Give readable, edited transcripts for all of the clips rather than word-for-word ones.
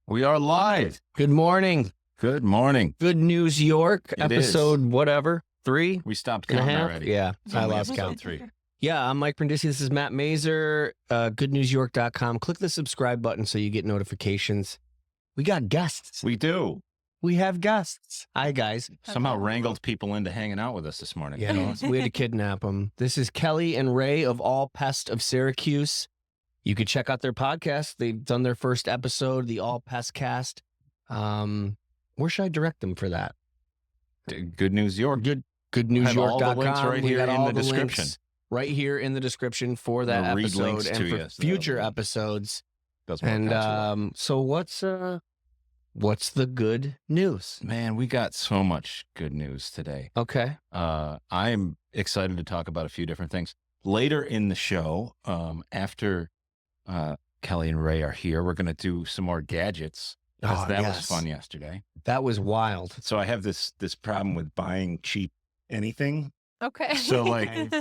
We are live. Good morning. Good morning. Good News York, It episode is. whatever, 3 We stopped and a counting half. already. Yeah, It's I only lost episode count. 3. Yeah, I'm Mike Brindisi. This is Matt Mazer, goodnewsyork.com. Click the subscribe button so you get notifications. We got guests. We do. We have guests. Hi, guys. Somehow wrangled people into hanging out with us this morning. Yeah, we had to kidnap them. This is Kelly and Ray of All Pest of Syracuse. You could check out their podcast. They've done their first episode, the All Pest Cast. Where should I direct them for that? Good News York. Goodnewsyork.com. All the links right We here got in all the description. links right here in the description for that We'll read episode links and to for you, so future that'll- episodes. Doesn't work And out too well. so what's the good news? Man, we got so much good news today. Okay. I'm excited to talk about a few different things. Later in the show, after Kelly and Ray are here, we're going to do some more gadgets. 'Cause that was fun yesterday. That was wild. So I have this problem with buying cheap anything. Okay. So like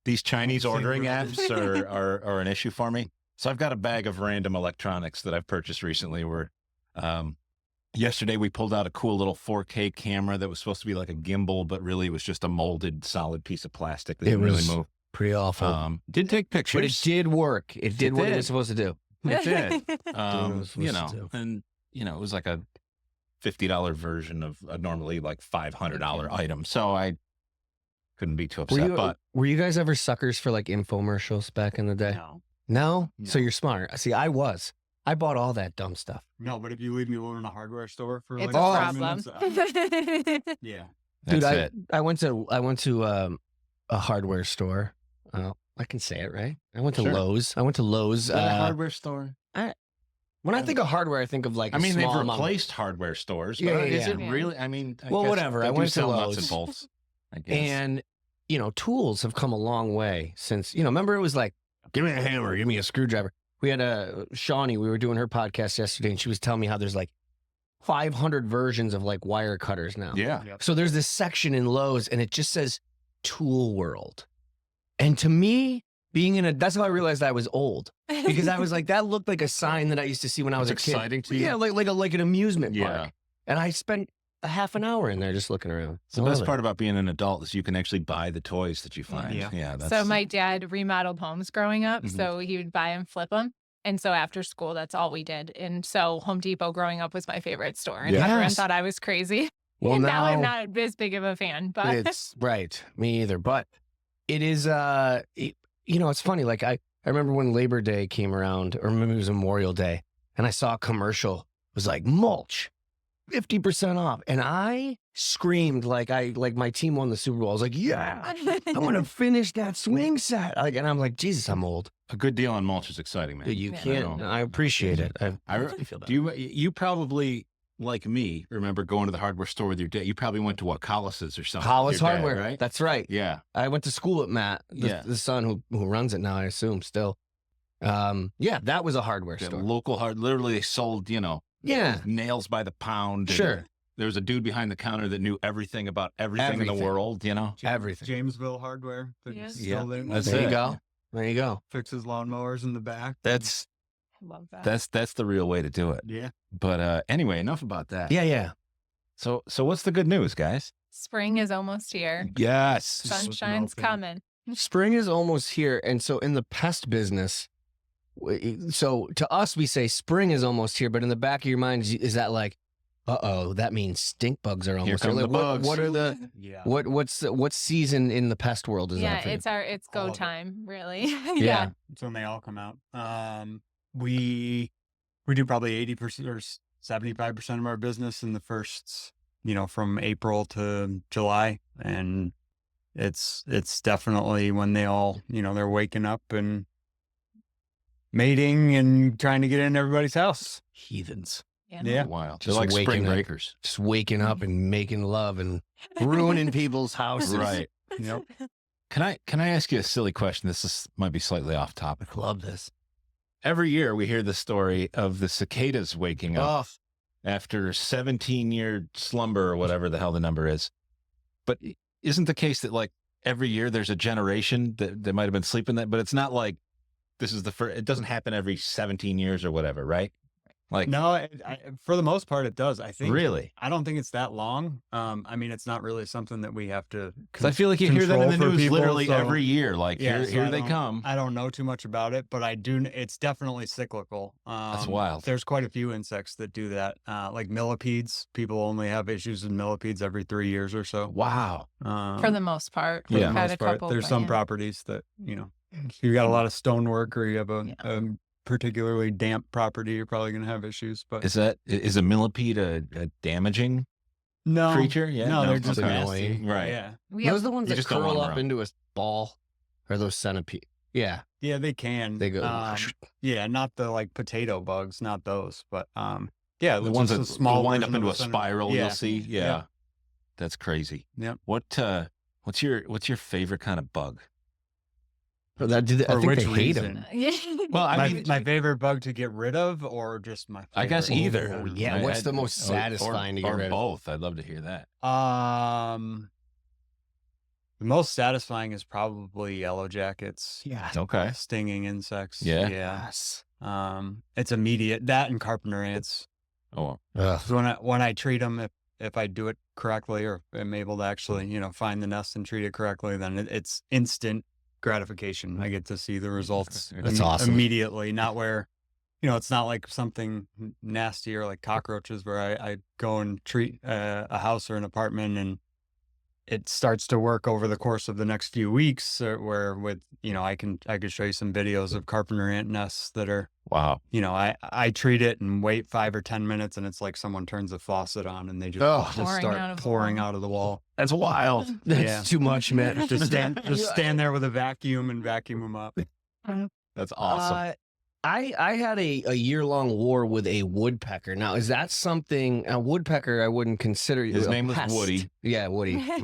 these Chinese Same ordering brother. apps are an issue for me. So I've got a bag of random electronics that I've purchased recently where yesterday we pulled out a cool little 4K camera that was supposed to be like a gimbal, but really it was just a molded solid piece of plastic that It didn't really was move. Pretty awful. Did take But it pictures. did work. It did what it did. was supposed to do. It did. was You supposed know, to. and it was like a $50 version of a normally like $500 item. So I couldn't be too upset. Were you guys ever suckers for like infomercials back in the day? No? So No. you're smart. See, I was. I bought all that dumb stuff. No, but if you leave me alone in a hardware store for It's like a 5 problem. minutes, yeah. Dude, That's it. I went to a hardware store. I can say it, right? I went to Sure. Lowe's. I went to Lowe's. Is that a hardware store? When I think of hardware, I think of like I mean, they've small amount. replaced hardware stores. But Yeah, is yeah, it yeah. really? I mean, Well, guess whatever. they I do went to sell nuts Lowe's. and bolts. I guess. And tools have come a long way since. Remember it was like, give me a hammer, give me a screwdriver. We had Shawnee. We were doing her podcast yesterday, and she was telling me how there's like 500 versions of like wire cutters now. yeah, Yep. So there's this section in Lowe's, and it just says Tool World. And to me, that's how I realized I was old, because I was like, that looked like a sign that I used to see when I was it's a kid. exciting to you. Yeah, like an amusement Yeah. park. And I spent a half an hour in there just looking around. The I best love it. part about being an adult is you can actually buy the toys that you find. Yeah. That's So my dad remodeled homes growing up, Mhm. so he would buy and flip them. And so after school, that's all we did. And so Home Depot growing up was my favorite store. And everyone Yes. thought I was crazy. Well, And now I'm not as big of a fan, but It's right. Me either. But it is, it's funny. Like I remember when Labor Day came around, or maybe it was Memorial Day, and I saw a commercial. It was like mulch, 50% off. And I screamed like my team won the Super Bowl. I was like, yeah, I want to finish that swing set. And I'm like, Jesus, I'm old. a good deal on mulch is exciting, man. Dude, you Yeah. can't. I appreciate it. I feel Do you probably, like me, remember going to the hardware store with your dad? You probably went to what, Collis's or something? with Hollis your dad, Hardware, right? That's right. Yeah. I went to school with Matt, Yeah. the son who runs it now, I assume still. Yeah, that was a hardware The store. local literally they sold, Yeah, nails by the pound. and sure. There was a dude behind the counter that knew everything about everything in the Everything. world, Everything. Jamesville hardware. That's Yeah. still there. That's There it. you go. There you go. Fixes lawnmowers in the back. That's I love that. that's the real way to do it. Yeah. But anyway, enough about that. Yeah. So what's the good news, guys? Spring is almost here. Yes. Sunshine's open. coming. Spring is almost here. And so in the pest business, so to us, we say spring is almost here, but in the back of your mind, is that like, that means stink bugs are almost come here. the Like, bugs. What are the, Yeah. what season in the pest world is Yeah, that for you? it's All go of it. time, really. Yeah. It's when they all come out. We do probably 80% or 75% of our business in the first, from April to July. And it's definitely when they all, they're waking up and mating and trying to get in everybody's house. Heathens. Yeah. Wild. Just They're like waking spring up. breakers. Just waking up and making love and ruining people's houses. Right. Yep. Can I ask you a silly question? Might be slightly off topic. Love this. Every year we hear the story of the cicadas waking up Oh, after 17-year slumber or whatever the hell the number is. But isn't the case that like every year there's a generation that might have been sleeping that, but it's not like this is the first, it doesn't happen every 17 years or whatever, right? Like, No, for the most part, it does. I think. really? I don't think it's that long. I mean, it's not really something that we have to. Because I feel like you hear that in the control for news people, literally so- every year. Like, Yeah, so here I they don't- come. I don't know too much about it, but I do. It's definitely cyclical. That's wild. There's quite a few insects that do that. Like millipedes. People only have issues with millipedes every 3 years or so. Wow. For the most part. For We've the had most a part, couple, there's but some yeah. properties that you got a lot of stonework or you have a particularly damp property, you're probably going to have issues. But Is a millipede a damaging no creature? Yeah, no, no, they're just okay. nasty. Annoying. Right. Yeah, We Those have, are the ones You that just don't want curl them up around. into a ball, or those centipede. Yeah, yeah, they can. they go. Yeah, not the like potato bugs, not those, but yeah, The ones just that a small wind up version into of a center- spiral, Yeah. you'll see. Yeah. Yep. That's crazy. Yep. What's your favorite kind of bug? I think For they which hate them. reason? Well, I my, mean, my favorite bug to get rid of, or just my favorite? I guess either. Oh, yeah. What's the most satisfying to get rid of? Both. I'd love to hear that. The most satisfying is probably yellow jackets. Yeah. Okay. Stinging insects. Yeah. Yeah. Yes. It's immediate. That and carpenter ants. Oh, Ugh. So when I treat them, if I do it correctly, or am able to actually, find the nest and treat it correctly, then it's instant gratification. I get to see the results. That's awesome. Immediately, not where, it's not like something nasty or like cockroaches where I go and treat a house or an apartment and it starts to work over the course of the next few weeks, where with, I could show you some videos of carpenter ant nests that are, wow. I treat it and wait 5 or 10 minutes and it's like someone turns a faucet on and they just, Pouring start out of the pouring wall. out of the wall. That's wild. That's Yeah. too much, man. Just stand there with a vacuum and vacuum them up. That's awesome. I had a year-long war with a woodpecker. Now, is that something a woodpecker? I wouldn't consider. His a name was pest. Woody. Yeah, Woody. He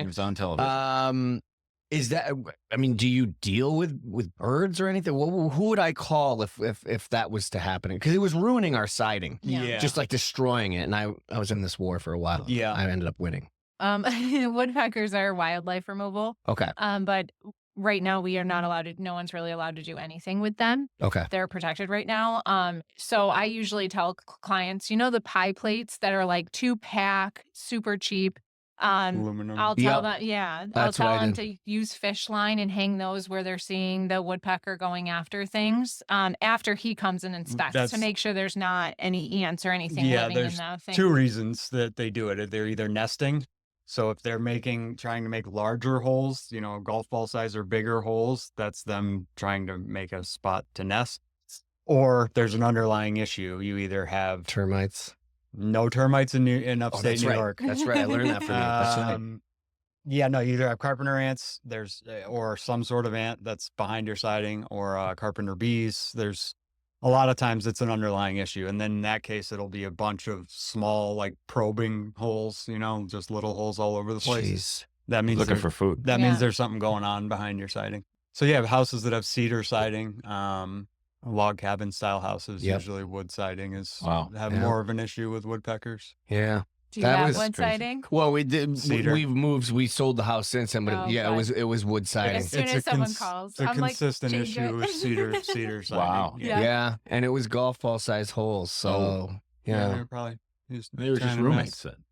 was on television. Is that? I mean, do you deal with birds or anything? Who would I call if that was to happen? Because it was ruining our siding, Yeah. just like destroying it. And I was in this war for a while. Yeah. I ended up winning. Woodpeckers are wildlife removal. Okay. But right now we are not allowed to, no one's really allowed to do anything with them. Okay. They're protected right now. So I usually tell clients, the pie plates that are like 2-pack, super cheap. Aluminum. I'll tell Yep. them, That's I'll what I tell them did. to use fish line and hang those where they're seeing the woodpecker going after things. After he comes and inspects to That's- make sure there's not any ants or anything Yeah, living in there's the thing. 2 reasons that they do it. They're either nesting. So if they're trying to make larger holes, golf ball size or bigger holes, that's them trying to make a spot to nest. Or there's an underlying issue. You either have Termites. no termites in upstate that's New right. York. That's right. I learned that from you. That's right. Yeah, no, you either have carpenter ants, or some sort of ant that's behind your siding, or carpenter bees. There's a lot of times it's an underlying issue. And then in that case, it'll be a bunch of small, like probing holes, just little holes all over the place. Jeez. That means Looking there- for food. that Yeah. means there's something going on behind your siding. So you have houses that have cedar siding, log cabin style houses, Yep. usually wood siding Wow. have Yeah. more of an issue with woodpeckers. Yeah. Do you that have was wood crazy. siding? Well, we did. Cedar. We've moved. We sold the house since then, but Oh, yeah, God. it was wood siding. As soon as someone calls, it's a I'm like, consistent change issue it. with cedar siding. Wow. Yeah. Yeah, and it was golf ball size holes. So yeah. they're probably They were trying just to roommates mess. then.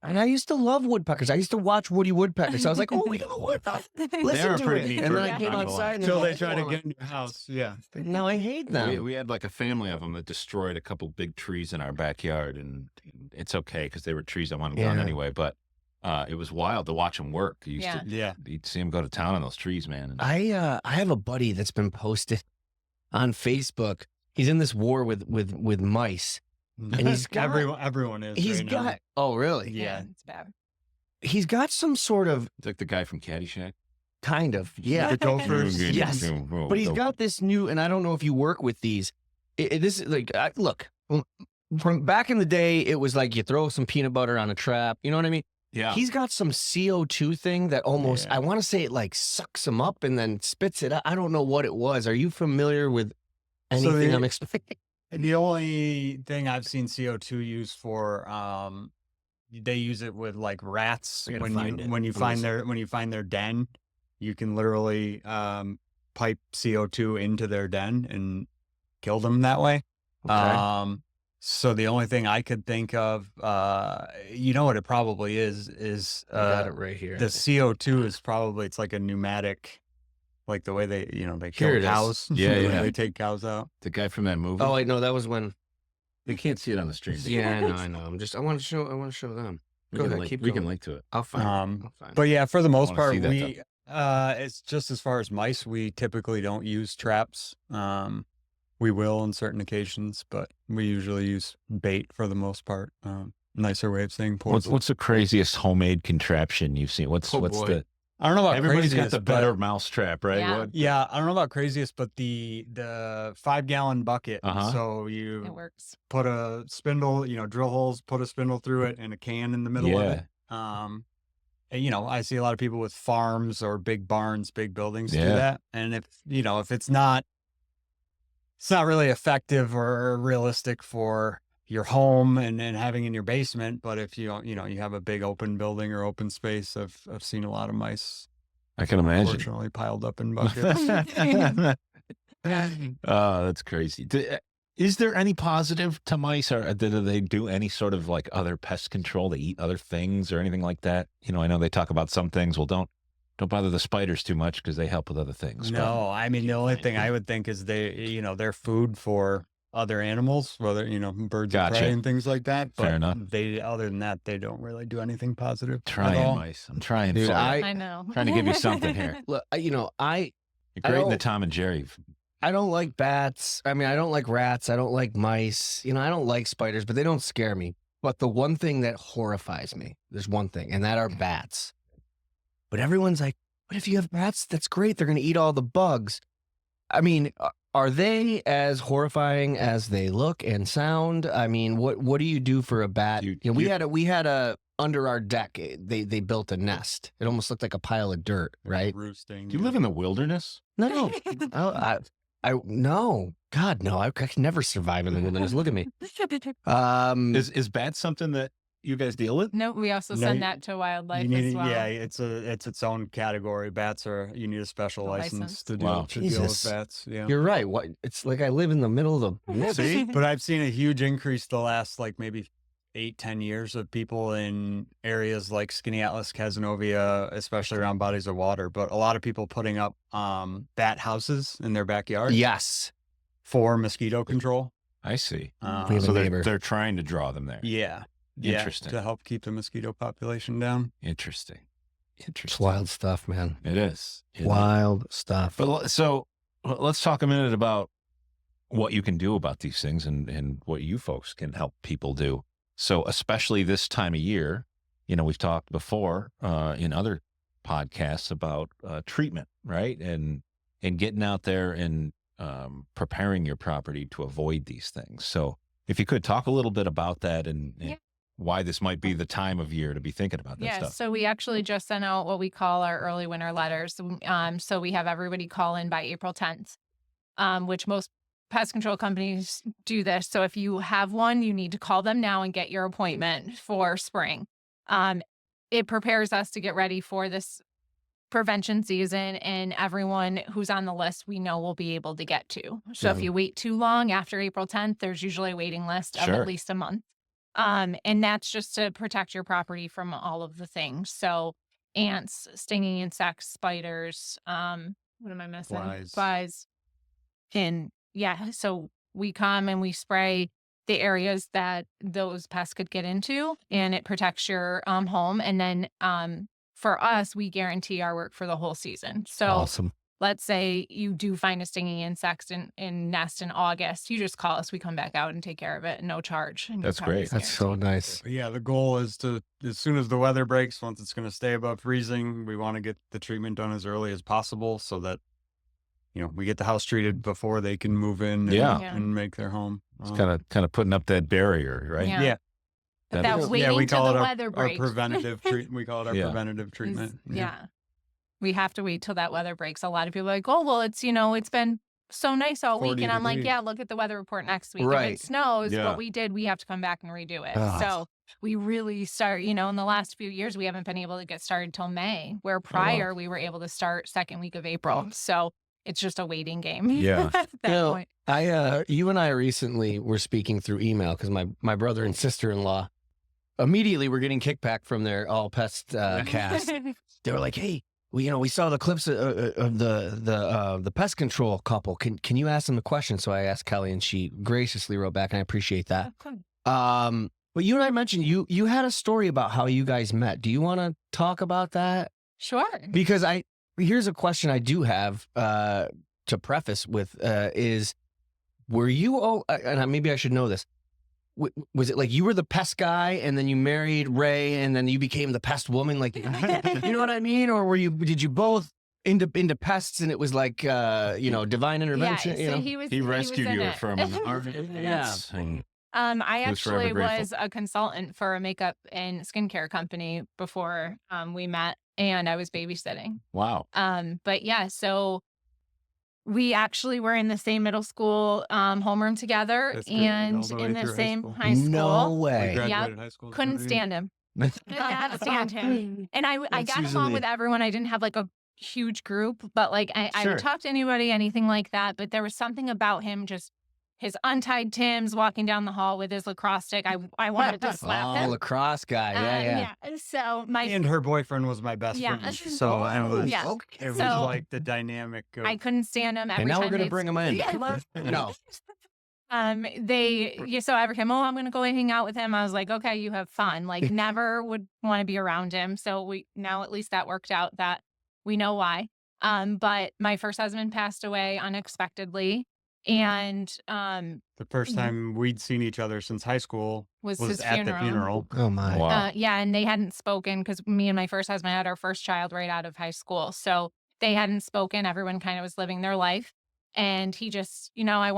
And I used to love woodpeckers. I used to watch Woody Woodpecker. So I was like, oh, we got a woodpecker. Listen They're to pretty it. neat And then I bird, came not gonna lie. outside and Until they're they try to all get in your house. Yeah. Now I hate them. We had like a family of them that destroyed a couple big trees in our backyard, and it's okay because they were trees I wanted gone Yeah. anyway. But it was wild to watch them work. You used Yeah. Yeah. you'd see them go to town on those trees, man. And I have a buddy that's been posted on Facebook. He's in this war with mice. And he's got- everyone is. He's right got now. oh really? Yeah. It's bad. He's got some sort of it's like the guy from Caddyshack. kind of yeah. The gophers. Yes. But he's got this new, and I don't know if you work with these. This is like, look, from back in the day, it was like you throw some peanut butter on a trap. You know what I mean? Yeah. He's got some CO2 thing that almost, Yeah. I want to say it like sucks him up and then spits it out. I don't know what it was. Are you familiar with So anything the- I'm explaining? The only thing I've seen CO2 used for, they use it with like rats. I gotta When find you it. when you I'm find gonna their when you find their den, you can literally pipe CO2 into their den and kill them that way. Okay. So the only thing I could think of, you know what it probably is I got it right here. the CO2 is probably, it's like a pneumatic, like the way they, they Here kill it is. cows. Yeah, the way yeah. They take cows out. The guy from that movie. Oh, wait, no, that was when. they can't see it on the stream. Yeah, I know. I want to show them. Go ahead, keep We can going. link to it. I'll find it. Um, I'll find it. But yeah, for the most wanna part, see that, we, it's just as far as mice, we typically don't use traps. We will on certain occasions, but we usually use bait for the most part. Nicer way of saying poison. What's the craziest homemade contraption you've seen? What's Oh, what's boy. the I don't know about everybody's got craziest, the but- better mouse trap, right? Yeah. What- Yeah, I don't know about craziest, but the 5-gallon bucket. Uh-huh. So It you works. put a spindle, drill holes, put a spindle through it, and a can in the middle of it. And, I see a lot of people with farms or big barns, big buildings do Yeah. that. And if it's not really effective or realistic for your home and having in your basement, but if you have a big open building or open space, I've seen a lot of mice, I can imagine. unfortunately, piled up in buckets. Oh, that's crazy. Is there any positive to mice, or do they do any sort of like other pest control? They eat other things or anything like that? I know they talk about some things. Well, don't bother the spiders too much because they help with other things. but- No, I mean, the only thing I would think is they're food for other animals, whether, birds of Gotcha. prey and things like that. But Fair enough. other than that, they don't really do anything positive at Trying all. mice. I'm trying. Dude, for you. I know. Trying to give you something here. Look, I You're I great in the don't- Tom and Jerry. I don't like bats. I mean, I don't like rats. I don't like mice. I don't like spiders, but they don't scare me. But the one thing that horrifies me, there's one thing, and that are bats. But everyone's like, what if you have bats? That's great. They're going to eat all the bugs. I mean, are they as horrifying as they look and sound? I mean, what do you do for a bat? We had a under our deck. They built a nest. It almost looked like a pile of dirt, right? Roosting. Do you live in the wilderness? No, no, God, no. I could never survive in the wilderness. Look at me. Is bats something that you guys deal with? No, we also No, send you- that to wildlife You need, as well. yeah, it's its own category. Bats you need a special A license license. to deal, Wow. to deal with Jesus. bats. Yeah. You're right. What? It's like I live in the middle of the See? But I've seen a huge increase the last maybe 8-10 years of people in areas like Skinny Atlas, Cazenovia, especially around bodies of water. But a lot of people putting up bat houses in their backyard Yes. for mosquito control. I see. We have a So neighbor. they're trying to draw them there. Yeah. Interesting. To help keep the mosquito population down. Interesting. It's wild stuff, man. It is. It is. Wild stuff. But so let's talk a minute about what you can do about these things and what you folks can help people do. So especially this time of year, we've talked before in other podcasts about treatment, right? And getting out there and preparing your property to avoid these things. So if you could talk a little bit about that and Yeah. why this might be the time of year to be thinking about that Yeah, stuff. so we actually just sent out what we call our early winter letters. So we have everybody call in by April 10th, which most pest control companies do this. So if you have one, you need to call them now and get your appointment for spring. It prepares us to get ready for this prevention season, and everyone who's on the list we know will be able to get to. So if Yeah. you wait too long after April 10th, there's usually a waiting list of Sure. at least a month. And that's just to protect your property from all of the things. So ants, stinging insects, spiders, what am I missing? Flies. And yeah, so we come and we spray the areas that those pests could get into, and it protects your home. And then for us, we guarantee our work for the whole season. So Awesome. let's say you do find a stinging insect in nest in August, you just call us, we come back out and take care of it, no charge. And your That's great. property's That's so guaranteed. nice. But yeah, the goal is to, as soon as the weather breaks, once it's going to stay above freezing, we want to get the treatment done as early as possible so that, we get the house treated before they can move in and, Yeah. Yeah. and make their home. It's kind of putting up that barrier, right? Yeah. Yeah. But That that is- waiting we till call the it weather our breaks. preventative we call it our Yeah. preventative is- treatment. yeah. We have to wait till that weather breaks. A lot of people are like, oh, well, it's been so nice all week. 40 And I'm like, degrees. yeah, look at the weather report next week. If Right. it snows, Yeah. what we did, we have to come back and redo it. Ah. So we really start, in the last few years, we haven't been able to get started till May, where prior we were able to start second week of April. So it's just a waiting game. Yeah. At that point. You and I recently were speaking through email because my brother and sister-in-law immediately were getting kickback from their all pest cast. They were like, "Hey, we saw the clips of the pest control couple. Can you ask them a question?" So I asked Kelly, and she graciously wrote back, and I appreciate that. But you and I mentioned you had a story about how you guys met. Do you want to talk about that? Sure. Because here's a question I do have to preface with is, were you, and maybe I should know this, was it like you were the pest guy and then you married Ray and then you became the pest woman? Like, you know what I mean? Or did you both into pests and it was like, divine intervention? Yeah, so He rescued you in from an RV. Yeah. I Who's forever actually grateful. was a consultant for a makeup and skincare company before we met, and I was babysitting. Wow. But yeah, so we actually were in the same middle school homeroom together, That's great. All and the way in the through high same school. high school. No We way. graduated high school. Couldn't together. stand him. Can't stand him. And I That's got usually- along with everyone. I didn't have like a huge group, but like I Sure. would talk to anybody, anything like that. But there was something about him, just his untied Timbs walking down the hall with his lacrosse stick. I wanted to slap him. Lacrosse guy. Yeah. So my And her boyfriend was my best Yeah. friend. So I was, Yeah. it was So- like the dynamic of, I couldn't stand him. Every And now we're time gonna they'd- bring him in. Yeah. No. So every time, I'm going to go and hang out with him. I was like, okay, you have fun. Like never would want to be around him. So now at least that worked out, that we know why. But my first husband passed away unexpectedly, and the first time we'd seen each other since high school was was his at the funeral. Oh my. Wow. Yeah, and they hadn't spoken because me and my first husband had our first child right out of high school. So they hadn't spoken. Everyone kind of was living their life. And he just, I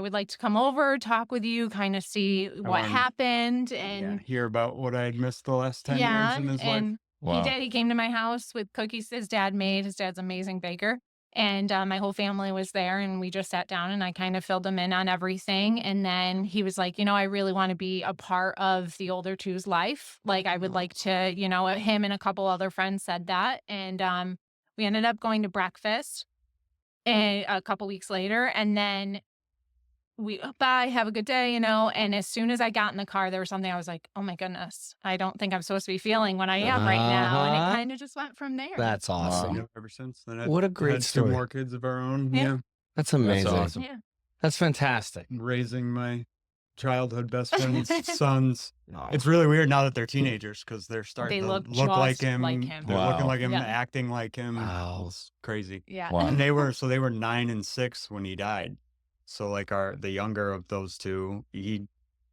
would like to come over, talk with you, kind of see what wanted- happened. Yeah, And hear about what I'd missed the last 10 years in his life. and Wow. he did. He came to my house with cookies his dad made. His dad's an amazing baker. And my whole family was there, and we just sat down and I kind of filled him in on everything. And then he was like, I really want to be a part of the older two's life. Like I would like to, him and a couple other friends said that. And we ended up going to breakfast a couple weeks later. And then bye, have a good day, And as soon as I got in the car, there was something I was like, oh my goodness, I don't think I'm supposed to be feeling what I am right now. And Uh-huh. it kind of just went from there. That's awesome. Yeah, ever since then, What a great had story. 2 more kids of our own. Yeah. Yeah. That's amazing. awesome. Yeah. That's fantastic. Raising my childhood best friend's sons. It's really weird now that they're teenagers because they're starting They to look look like just him. like him. They're looking Wow. like him, Yeah. acting like him. Wow. It's crazy. Yeah. Wow. And they were 9 and 6 when he died. So like the younger of those two, he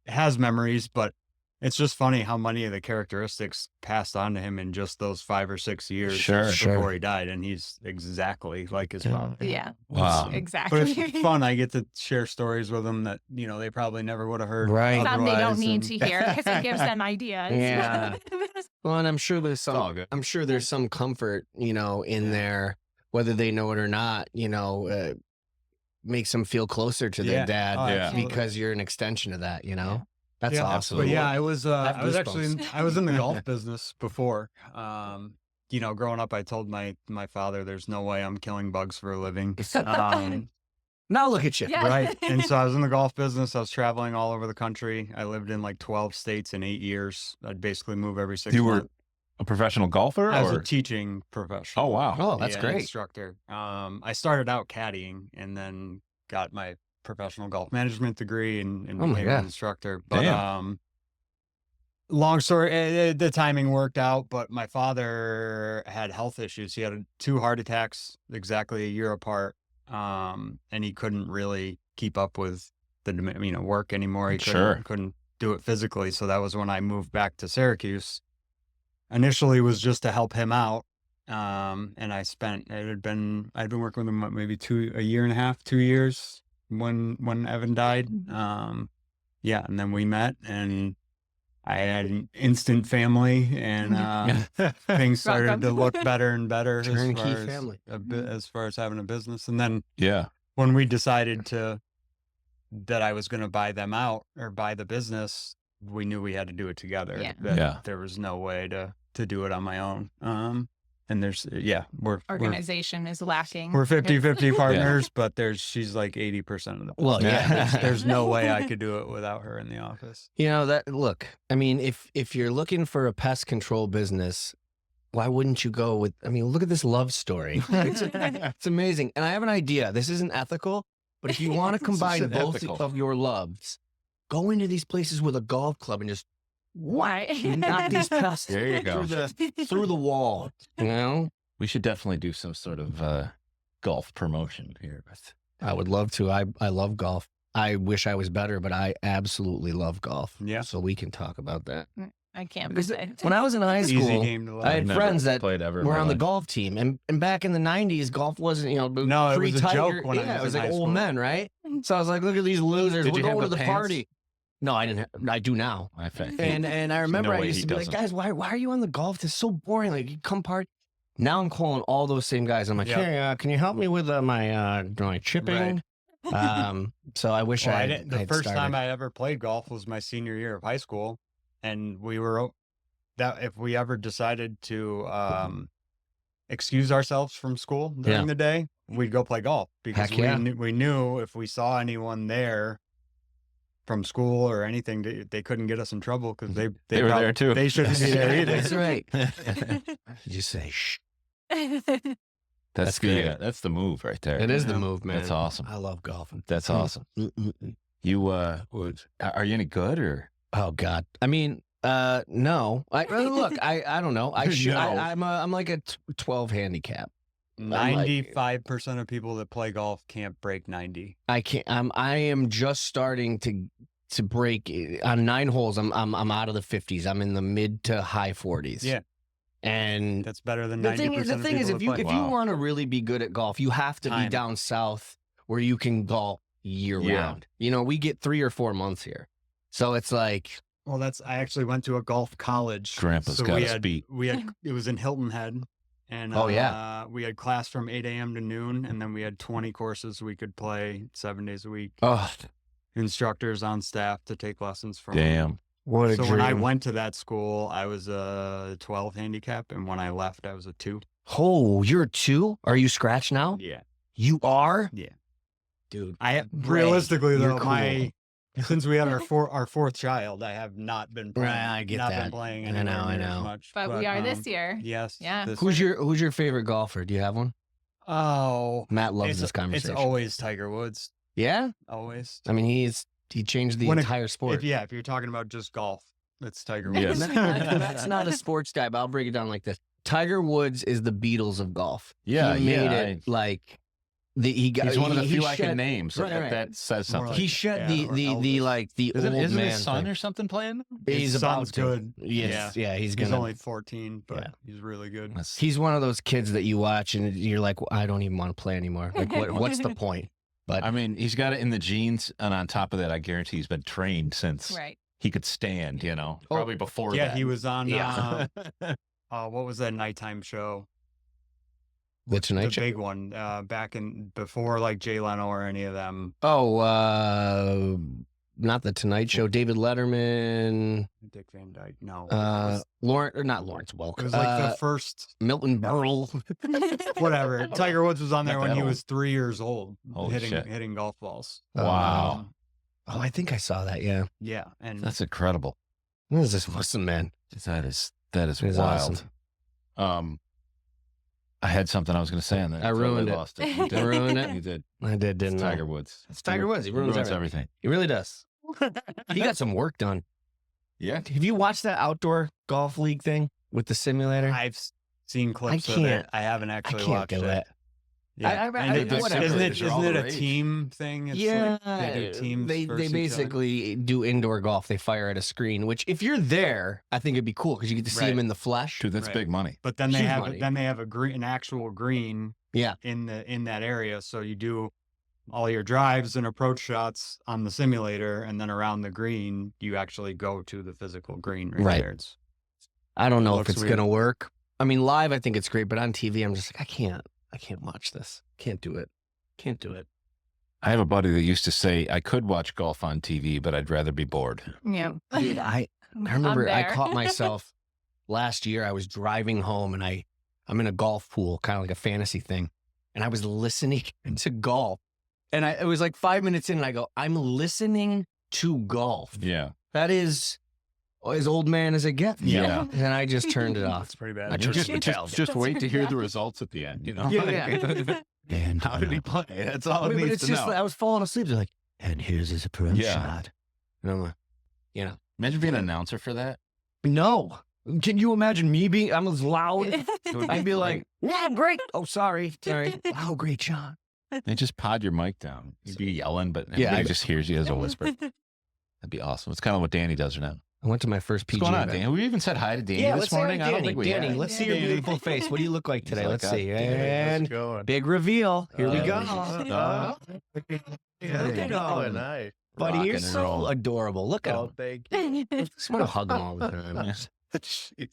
has memories, but it's just funny how many of the characteristics passed on to him in just those 5 or 6 years Sure. before Sure. he died, and he's exactly like his father. Yeah. Wow. Exactly. But it's fun. I get to share stories with them that they probably never would have heard. Right. Some they don't otherwise, need and- to hear because it gives them ideas. Yeah. Well, and I'm sure there's all some. good. I'm sure there's some comfort, in there, whether they know it or not. Makes them feel closer to their Yeah. dad Oh, Yeah. absolutely. because you're an extension of that. That's Yeah, awesome. But Absolutely. yeah, I was have actually goosebumps. I was in the golf business before. Growing up, I told my father, "There's no way I'm killing bugs for a living." Now look at you. Yeah. Right. And so I was in the golf business. I was traveling all over the country. I lived in like 12 states in 8 years. I'd basically move every 6 You were months. a professional golfer? I was or? a teaching professional. Oh, wow. Oh, that's Yeah, great. Instructor. I started out caddying and then got my professional golf management degree and Oh my became God. an instructor. But Damn. long story, the timing worked out, but my father had health issues. He had 2 heart attacks exactly a year apart. And he couldn't really keep up with the work anymore. He Sure. couldn't do it physically. So that was when I moved back to Syracuse. Initially was just to help him out. And I'd been working with him maybe 2 years when Evan died. And then we met and I had an instant family and things started Welcome. to look better and better Turnkey family. as far as having a business. And then Yeah. when we decided that I was going to buy them out or buy the business, we knew we had to do it together. Yeah. That Yeah. there was no way to do it on my own. And And there's, we're Organization is lacking. We're 50-50 partners, but she's like 80% of the. Well, yeah. There's no way I could do it without her in the office. You know, look, I mean, if you're looking for a pest control business, why wouldn't you go with, I mean, look at this love story. It's amazing. And I have an idea. This isn't ethical, but if you want to combine both ethical. of your loves, go into these places with a golf club and just Why? knock these pests There you go. through the wall. You know? We should definitely do some sort of golf promotion here. I would love to. I love golf. I wish I was better, but I absolutely love golf. Yeah. So we can talk about that. I can't. Because Say. when I was in high Easy school, game to love. I had Never friends that played ever in were my on the life. golf team, and back in the '90s, golf wasn't, No, it was a pre-Tiger. joke when I yeah, it was was in like high old school. men, right? So I was like, look at these losers. Did We're you have going to the the pants? party. No, I didn't. I do now. I think. And I remember no I way used he to be like, doesn't. guys, why are you on the golf? It's so boring. Like, you come party. Now I'm calling all those same guys. I'm like, Yep. hey, can you help me with my chipping? So I wish Well, I didn't. The had first started. time I ever played golf was my senior year of high school, and we were that if we ever decided to excuse ourselves from school during the day, we'd go play golf because Heck yeah. we knew if we saw anyone there from school or anything, they couldn't get us in trouble because they They were there too. They shouldn't be there either. That's right. Did you say shh? That's great. that's the move right there. It is the Yeah. move, man. That's awesome. I love golfing. That's awesome. Mm-mm-mm. You are you any good or? Oh God. I mean, no. Look, I don't know. I should. No. I'm like a 12 handicap. 95% of people that play golf can't break 90. I can't. I am just starting to break on 9 holes. I'm out of the 50s. I'm in the mid to high 40s. Yeah. And That's better than the 90% thing is, of people if that you play. if you want to really be good at golf, you have to be Time. down south where you can golf year Yeah. round. You know, we get 3 or 4 months here, so it's like Well, I actually went to a golf college. Grandpa's so got we us had, beat. we had, it was in Hilton Head. And Oh, yeah. we had class from 8 a.m. to noon, and then we had 20 courses we could play 7 days a week. oh, Instructors on staff to take lessons from. Damn. what a So dream. when I went to that school, I was a 12 handicap, and when I left, I was a 2. Oh, you're a 2? Are you scratched now? Yeah. You are? Yeah. Dude. Realistically you're though, cool. since we had our fourth child, I have not been playing. Right, I get not that. been playing I anywhere know, I near as know. much. But we are this year. Yes. Yeah. this Who's year. your favorite golfer? Do you have one? Oh, Matt loves it's, this conversation. It's always Tiger Woods. Yeah? Always. I mean, he changed the When it- entire sport. If you're talking about just golf, it's Tiger Yes. Woods. That's not a sports guy, but I'll break it down like this. Tiger Woods is the Beatles of golf. Yeah, he made yeah, it like he's He's one of the he few I shed- can name, so right, right. that says More something. like- He shed Yeah, the or the Elvis. like the Isn't old man his son thing. or something playing? He's His about son's to. good. Yes, yeah, he's He's gonna. only 14, but Yeah. he's really good. That's- He's one of those kids that you watch and you're like, I don't even want to play anymore. Like, what's the point? But I mean, he's got it in the genes, and on top of that, I guarantee he's been trained since Right. he could stand. You know, Oh, probably before Yeah, that. he was on. Yeah. What was that nighttime show? the Tonight The Show. big one. Back in before like Jay Leno or any of them. Oh, not the Tonight Show. David Letterman. Dick Van Dyke. No. it was Not Lawrence Welk. it was like the first. Milton Berle. Whatever. Tiger Woods was on there Not when that he old. was 3 years old, Holy shit. hitting golf balls. Wow. Oh, I think I saw that. Yeah. Yeah, and That's incredible. What is this Muslim man? That is It's wild. awesome. I had something I was going to say on that. I ruined it. Lost it. You did. I ruined it? You did. I did, didn't It's I? Tiger Woods. It's Tiger Woods. He ruins everything. He really does. He got some work done. Yeah. Have you watched that outdoor golf league thing with the simulator? I've seen clips of can't- it. I haven't I actually can't watched do it. it. Yeah. I- And the whatever. isn't simulators are all it the a rage. team thing? It's Yeah, like they do teams they versus each other? basically do indoor golf. They fire at a screen, which if you're there, I think it'd be cool because you get to see Right. him in the flesh. Dude, that's Right. big money. But then they Huge have money. an actual green Yeah. in that area. So you do all your drives and approach shots on the simulator, and then around the green, you actually go to the physical green right, Right. there. It's, I don't know if Looks it's weird. gonna work. I mean, live I think it's great, but on TV I'm just like, I can't watch this. Can't do it. Can't do it. I have a buddy that used to say, I could watch golf on TV, but I'd rather be bored. Yeah. Dude, I I'm remember I there. caught myself last year. I was driving home and I I'm in a golf pool, kind of like a fantasy thing. And I was listening to golf. And it was like 5 minutes in and I go, I'm listening to golf. Yeah. That is as old man as it gets. Yeah. And I just turned it off. It's pretty bad. I Just, turned just, just wait to hear the results at the end, you know? Yeah. And how did he play? That's all it But needs it's to just, know. I was falling asleep. They're like, and here's his approach Yeah. shot. And I'm like, you know, Imagine being an announcer for that. no. Can you imagine me being, I'm as loud. I'd be like, yeah, great. Oh, sorry. Oh, great shot. And just pod your mic down. You'd be yelling, but Yeah, everybody just hears you as a whisper. That'd be awesome. It's kind of what Danny does right now. I went to my first PGA What's going on, event. Danny? We even said hi to Danny Yeah, this let's say hi, morning. I don't Danny. think we Danny, have. let's see your beautiful face. What do you look like today? He's Let's like, see. "God damn it, And going? big reveal. Here we go. Nice. Buddy, Rock you're and so roll. adorable. Look at Oh, him. thank you. Just want to hug him all the time. Jeez.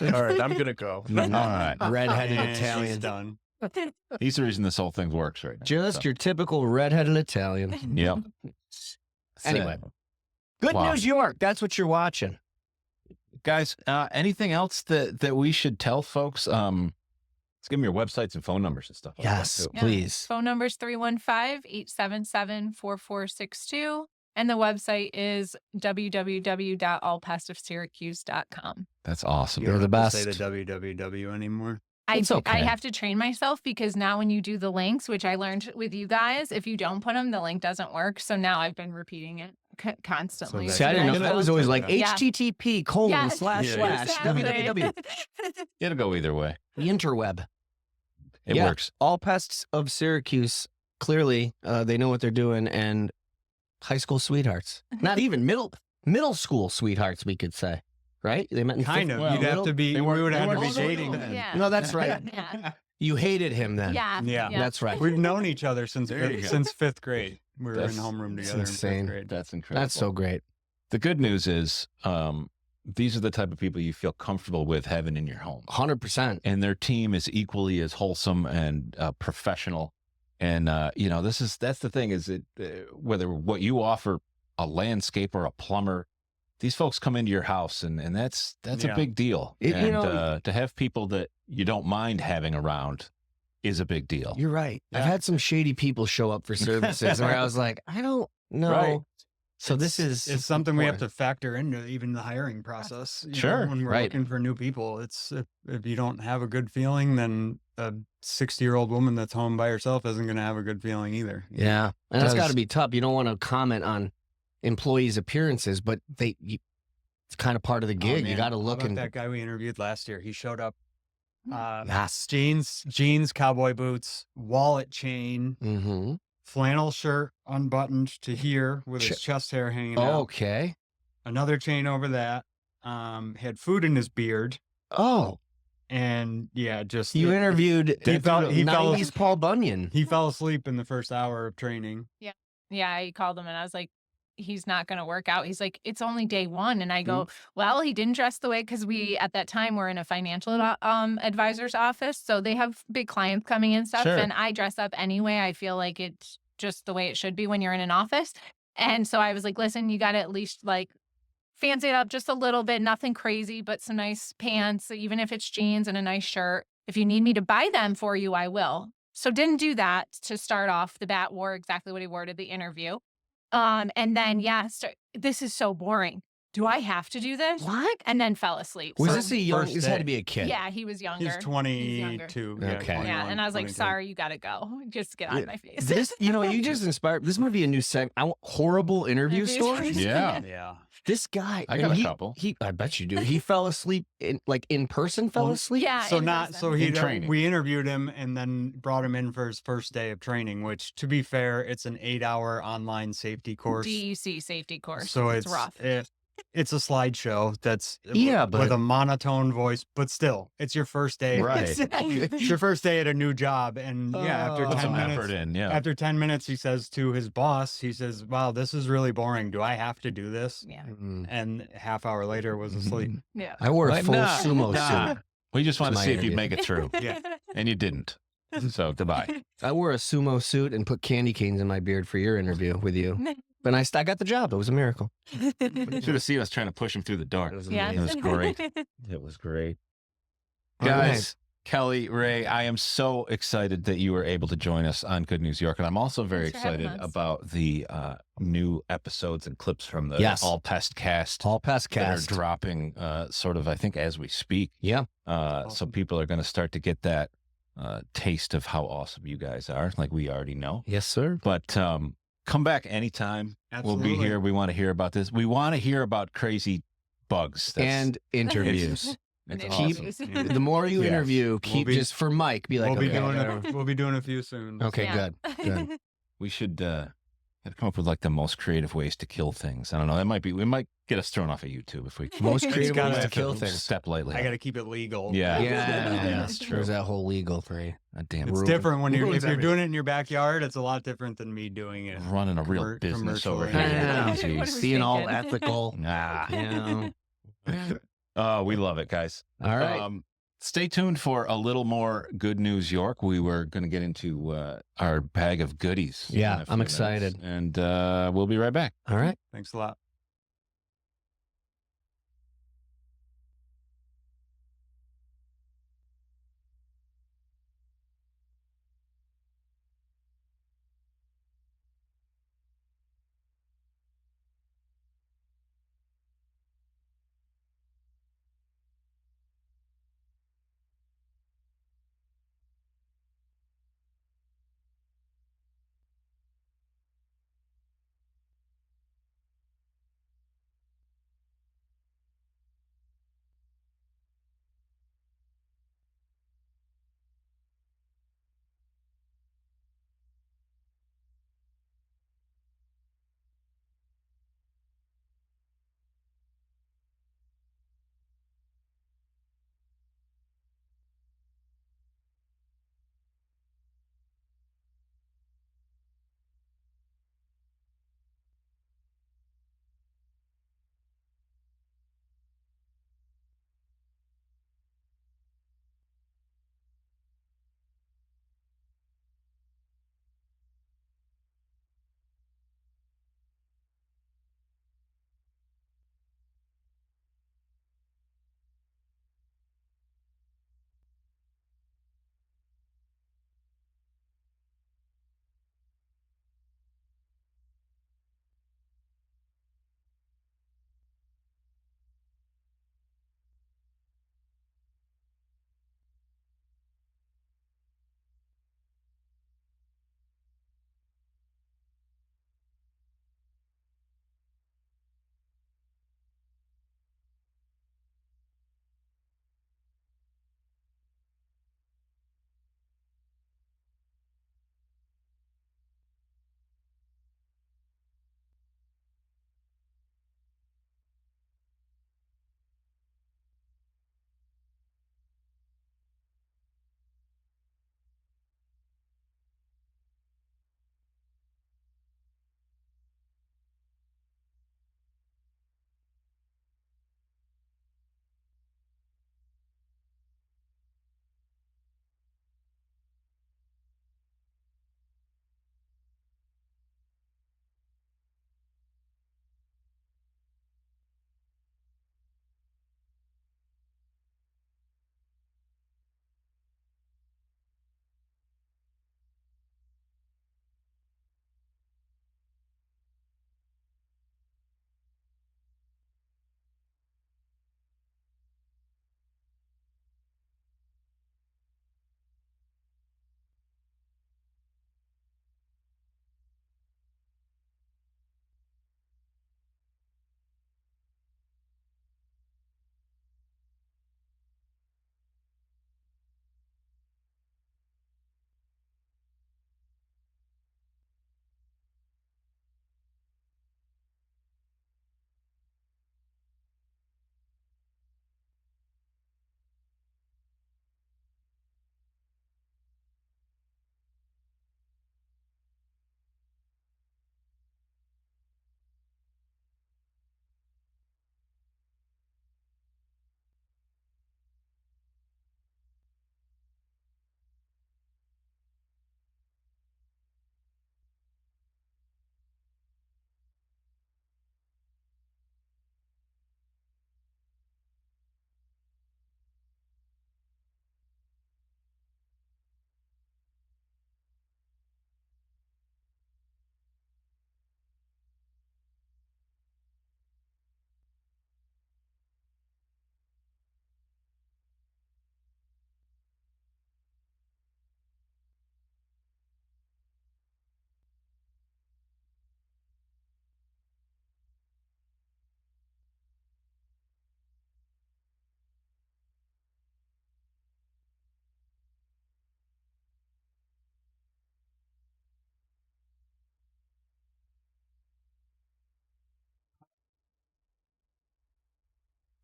All right, I'm gonna go. All right. Redheaded And she's Italian. done. He's the reason this whole thing works right now. Just your typical redheaded Italian. Yep. Anyway. Good Wow. News York. That's what you're watching. Guys, anything else that we should tell folks? Let's give them your websites and phone numbers and stuff. Like Yes, that too. Yeah. please. Phone number is 315-877-4462. And the website is www.allpestofsyracuse.com. That's awesome. You're You the don't have to best. Say the www anymore. It's I okay. have to train myself because now when you do the links, which I learned with you guys, if you don't put them, the link doesn't work. So now I've been repeating it constantly. So See, I didn't know. myself. That was always like Yeah. HTTP : Yes, slash exactly. www. It'll go either way. The interweb. It Yeah. works. All Pests of Syracuse, clearly, they know what they're doing, and high school sweethearts. Not even middle school sweethearts, we could say, right? They met in Kind fifth- of. You'd have middle? to be. They We weren't- would they have to weren't be also dating little then. Yeah. No, that's right. Yeah. You hated him then. Yeah. Yeah. That's right. We've known each other since There you go. since fifth grade. We were That's- in homeroom that's together in insane. fifth grade. That's incredible. That's so great. The good news is these are the type of people you feel comfortable with having in your home. 100%. And their team is equally as wholesome and professional. And, that's the thing is whether what you offer, a landscaper or a plumber, these folks come into your house and that's a Yeah. big deal. You And know- to have people that you don't mind having around is a big deal. You're right. I've Yeah. had some shady people show up for services where I was like, I don't know. Right. So this is It's something we have important. to factor into even the hiring process. you know, Sure, when we're right. looking for new people, it's if you don't have a good feeling, then a 60-year-old woman that's home by herself isn't going to have a good feeling either. you know? Yeah. And that's got to Does- be tough. You don't want to comment on employees' appearances, but it's kind of part of the Oh, gig. You man. got to How look about and that guy we interviewed last year. He showed up. yes. Jeans, cowboy boots, wallet chain, Mm-hmm. flannel shirt unbuttoned to here with his chest hair hanging out. Okay. Another chain over that. Had food in his beard, Oh, and yeah, just you interviewed he fell- 90s Paul Bunyan. he fell asleep in the first hour of training. Yeah, I called him and I was like, he's not going to work out. He's like, it's only day one. And I go, well, he didn't dress the way because we, at that time, were in a financial advisor's office. So they have big clients coming in and stuff. Sure. And I dress up anyway. I feel like it's just the way it should be when you're in an office. And so I was like, listen, you got to at least like fancy it up just a little bit, nothing crazy, but some nice pants, even if it's jeans and a nice shirt. If you need me to buy them for you, I will. So didn't do that to start off the bat, wore exactly what he wore to the interview. And then, this is so boring. Do I have to do this? What? And then fell asleep. Was So- this a young? First This had to day. be a kid. Yeah, he was younger. He's younger. 22. Okay. Yeah, 21, and I was like, 22. sorry, you got to go. Just get out of my face. This, you just inspired. This might be a new segment. I want horrible interview Interview stories. stories. Yeah. Yeah. This guy, I got and a he- couple. I bet you do. He fell asleep in person. Fell Well, asleep. Yeah. So in not person. so he In training. we interviewed him and then brought him in for his first day of training, which to be fair, it's an 8-hour online safety course. DUC safety course. So it's rough. It's a slideshow that's Yeah, with but- a monotone voice, but still, it's your first day. Right. It's your first day at a new job, and after Oh. Put 10 some minutes, effort in. Yeah. after 10 minutes, he says to his boss, he says, "Wow, this is really boring. Do I have to do this?" Yeah. Mm. And half hour later, was asleep. Yeah. I wore a Like, full nah, sumo nah. suit. We just wanted to my see if you'd interview. make it through. Yeah. And you didn't. So goodbye. I wore a sumo suit and put candy canes in my beard for your interview with you. But I got the job. It was a miracle. You should have seen us trying to push him through the door. It was Yeah. It was great. It was great. All right. Guys, Kelly, Ray, I am so excited that you were able to join us on Good News York. And I'm also very Thanks for having excited us. about the new episodes and clips from the Yes. All Pest cast All pest that are cast. dropping sort of, I think, as we speak. Yeah. So Awesome. people are going to start to get that taste of how awesome you guys are, like we already know. Yes, sir. But come back anytime. Absolutely. We'll be here. We want to hear about this. We want to hear about crazy bugs. And interviews. It's Keep awesome. the more you Yes. interview, We'll keep be- just for Mike. Be like, we'll be okay, doing whatever. we'll be doing a few soon. Okay, Yeah. good. We should gotta come up with like the most creative ways to kill things. I don't know. That might be. We might get us thrown off of YouTube if we Most It's creative gotta ways to have kill to things. step lightly. I got to keep it legal. Yeah. Yeah, That's true. There's that whole legal three. Damn, It's Ruins- different when you're ruins if you're everything. doing it in your backyard. It's a lot different than me doing it. running a real business over here. commercially. Yeah. What are we Being all thinking? ethical. Ah. Yeah. Oh, we love it, guys. All right. Stay tuned for a little more Good News York. We were going to get into our bag of goodies. Yeah, in a few I'm minutes, excited. and we'll be right back. All right. Thanks a lot.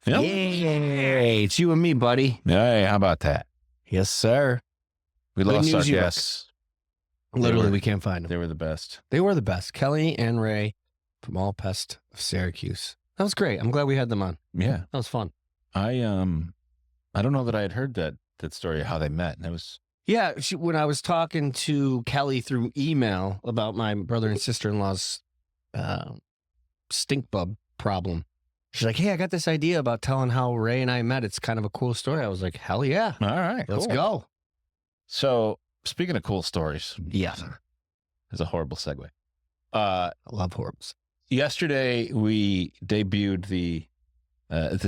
Yep. Yay! It's you and me, buddy. Hey, how about that? Yes, sir. We Good lost our news, you guests. Literally, were- we can't find them. They were the best. They were the best. Kelly and Ray from All Pest of Syracuse. That was great. I'm glad we had them on. Yeah. That was fun. I don't know that I had heard that story of how they met. And it was Yeah, when I was talking to Kelly through email about my brother and sister-in-law's stink bug problem, she's like, hey, I got this idea about telling how Ray and I met. It's kind of a cool story. I was like, hell yeah. all right. Let's cool. go. So speaking of cool stories, Yeah. it's a horrible segue. I love horribles. Yesterday we debuted the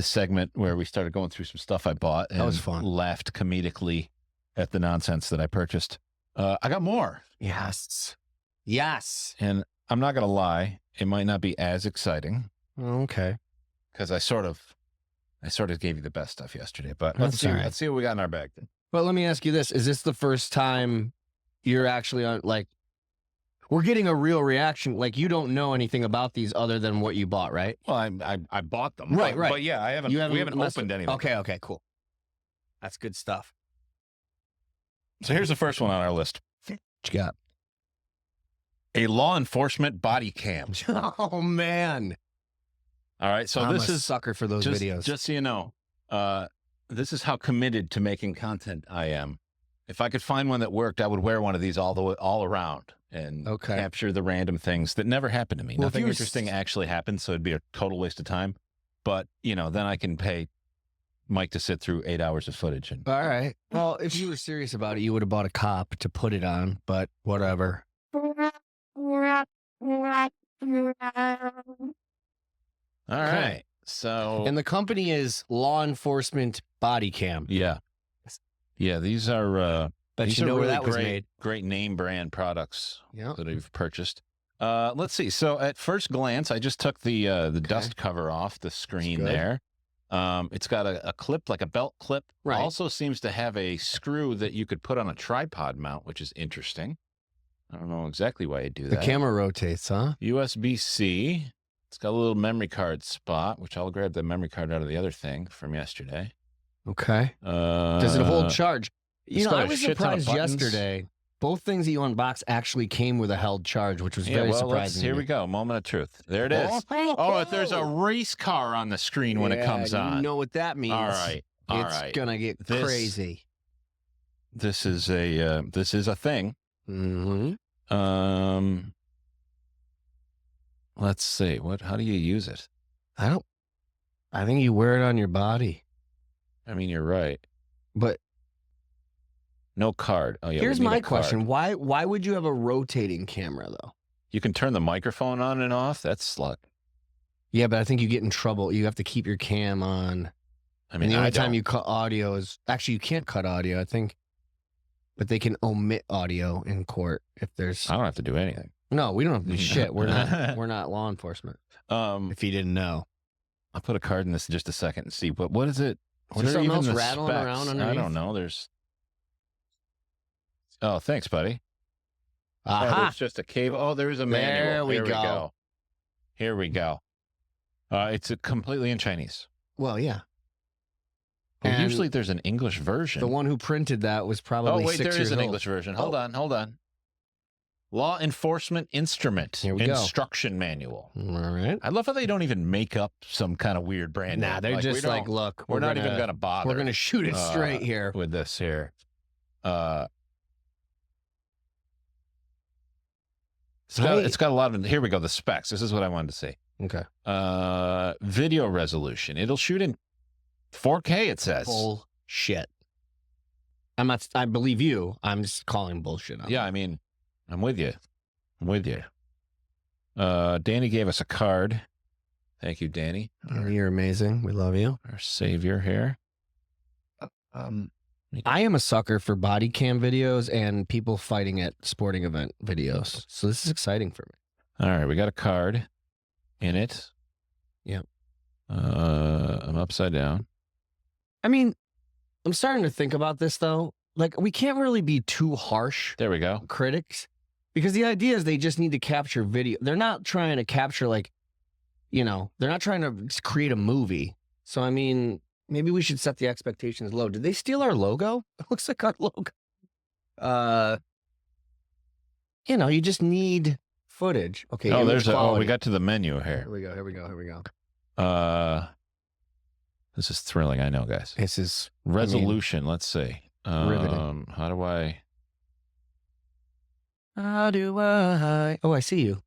segment where we started going through some stuff I bought and That was fun. laughed comedically at the nonsense that I purchased. I got more, Yes. Yes. and I'm not gonna lie, it might not be as exciting Okay. because I sort of gave you the best stuff yesterday. But That's let's see, all right. let's see what we got in our bag then. But let me ask you this. Is this the first time you're actually on, like, we're getting a real reaction? Like, you don't know anything about these other than what you bought, right? Well, I bought them, Right, but, right. But yeah, we haven't messed opened with- anything. Okay, cool. That's good stuff. So here's the first one on our list: What you got? a law enforcement body cam. Oh, man. All right, so I'm this a is sucker for those just, videos. Just so you know, this is how committed to making content I am. If I could find one that worked, I would wear one of these all around and Okay. capture the random things that never happen to me. Well, if Nothing you were interesting actually happened, so it'd be a total waste of time. But then I can pay Mike to sit through 8 hours of footage. And All right. Well, if you were serious about it, you would have bought a cop to put it on, but whatever. all Okay. right, so And the company is Law Enforcement Body Cam. yeah, these are Bet these you are know where really that was great, made. great name brand products Yeah. that I've purchased. Let's see. So at first glance, I just took the dust cover off the screen good. there. It's got a clip, like a belt clip. Right. Also seems to have a screw that you could put on a tripod mount, which is interesting. I don't know exactly why you do The that. camera rotates, huh? USB-C. It's got a little memory card spot, which I'll grab the memory card out of the other thing from yesterday. Okay. Does it hold charge? it's You know, got I a was shit ton of surprised buttons. yesterday. Both things that you unboxed actually came with a held charge, which was very surprising. Here to we me. go. Moment of truth. There it is. Oh, there's a race car on the screen when it comes You on. know what that means. All right. All it's right. gonna get This- crazy. This is a thing. Mm-hmm. Let's see. How do you use it? I think you wear it on your body. I mean, you're right. But No card. Oh yeah. here's we need my a card. question: Why would you have a rotating camera though? You can turn the microphone on and off. That's like. Yeah, but I think you get in trouble. You have to keep your cam on. I mean, And the only I time don't. you cut audio is actually you can't cut audio, I think, but they can omit audio in court if there's. I don't have to do anything. No, we don't have to do shit. We're not law enforcement. If you didn't know, I'll put a card in this in just a second and see. But what is it? What there are something even else the rattling specs? around I underneath? don't know. There's. Oh, thanks, buddy. Oh, aha! there's just a cable. Oh, there's a manual. There we Here go. Here we go. It's completely in Chinese. Well, yeah. Well, And usually there's an English version. the one who printed that was probably Oh, wait, 6 there years is an old. English version. Hold Oh. on, hold on. Law Enforcement Instrument Here we go. Instruction Manual. All right. I love how they don't even make up some kind of weird brand. Nah, name. they're we just don't- like, look, we're not even going to bother. We're gonna shoot it straight here. with this here. It's got a lot of. Here we go. The specs. This is what I wanted to see. Okay. Video resolution. It'll shoot in 4K. It says. Bullshit. I'm not. I believe you. I'm just calling bullshit on Yeah, I mean, I'm with you. I'm with you. Danny gave us a card. Thank you, Danny. it. You're amazing. We love you. Our savior here. I am a sucker for body cam videos and people fighting at sporting event videos. So this is exciting for me. All right, we got a card in it. Yep. I'm upside down. I mean, I'm starting to think about this though. Like, we can't really be too harsh There we go. critics because the idea is they just need to capture video. They're not trying to capture, like, they're not trying to create a movie. So, I mean, maybe we should set the expectations low. Did they steal our logo? It looks like our logo. You just need footage. Okay. Oh, image we quality. got to the menu Here here. we go. Here we go. Here we go. This is thrilling. I know, guys. This is Resolution. Let's see. riveting. How do I? Oh, I see you.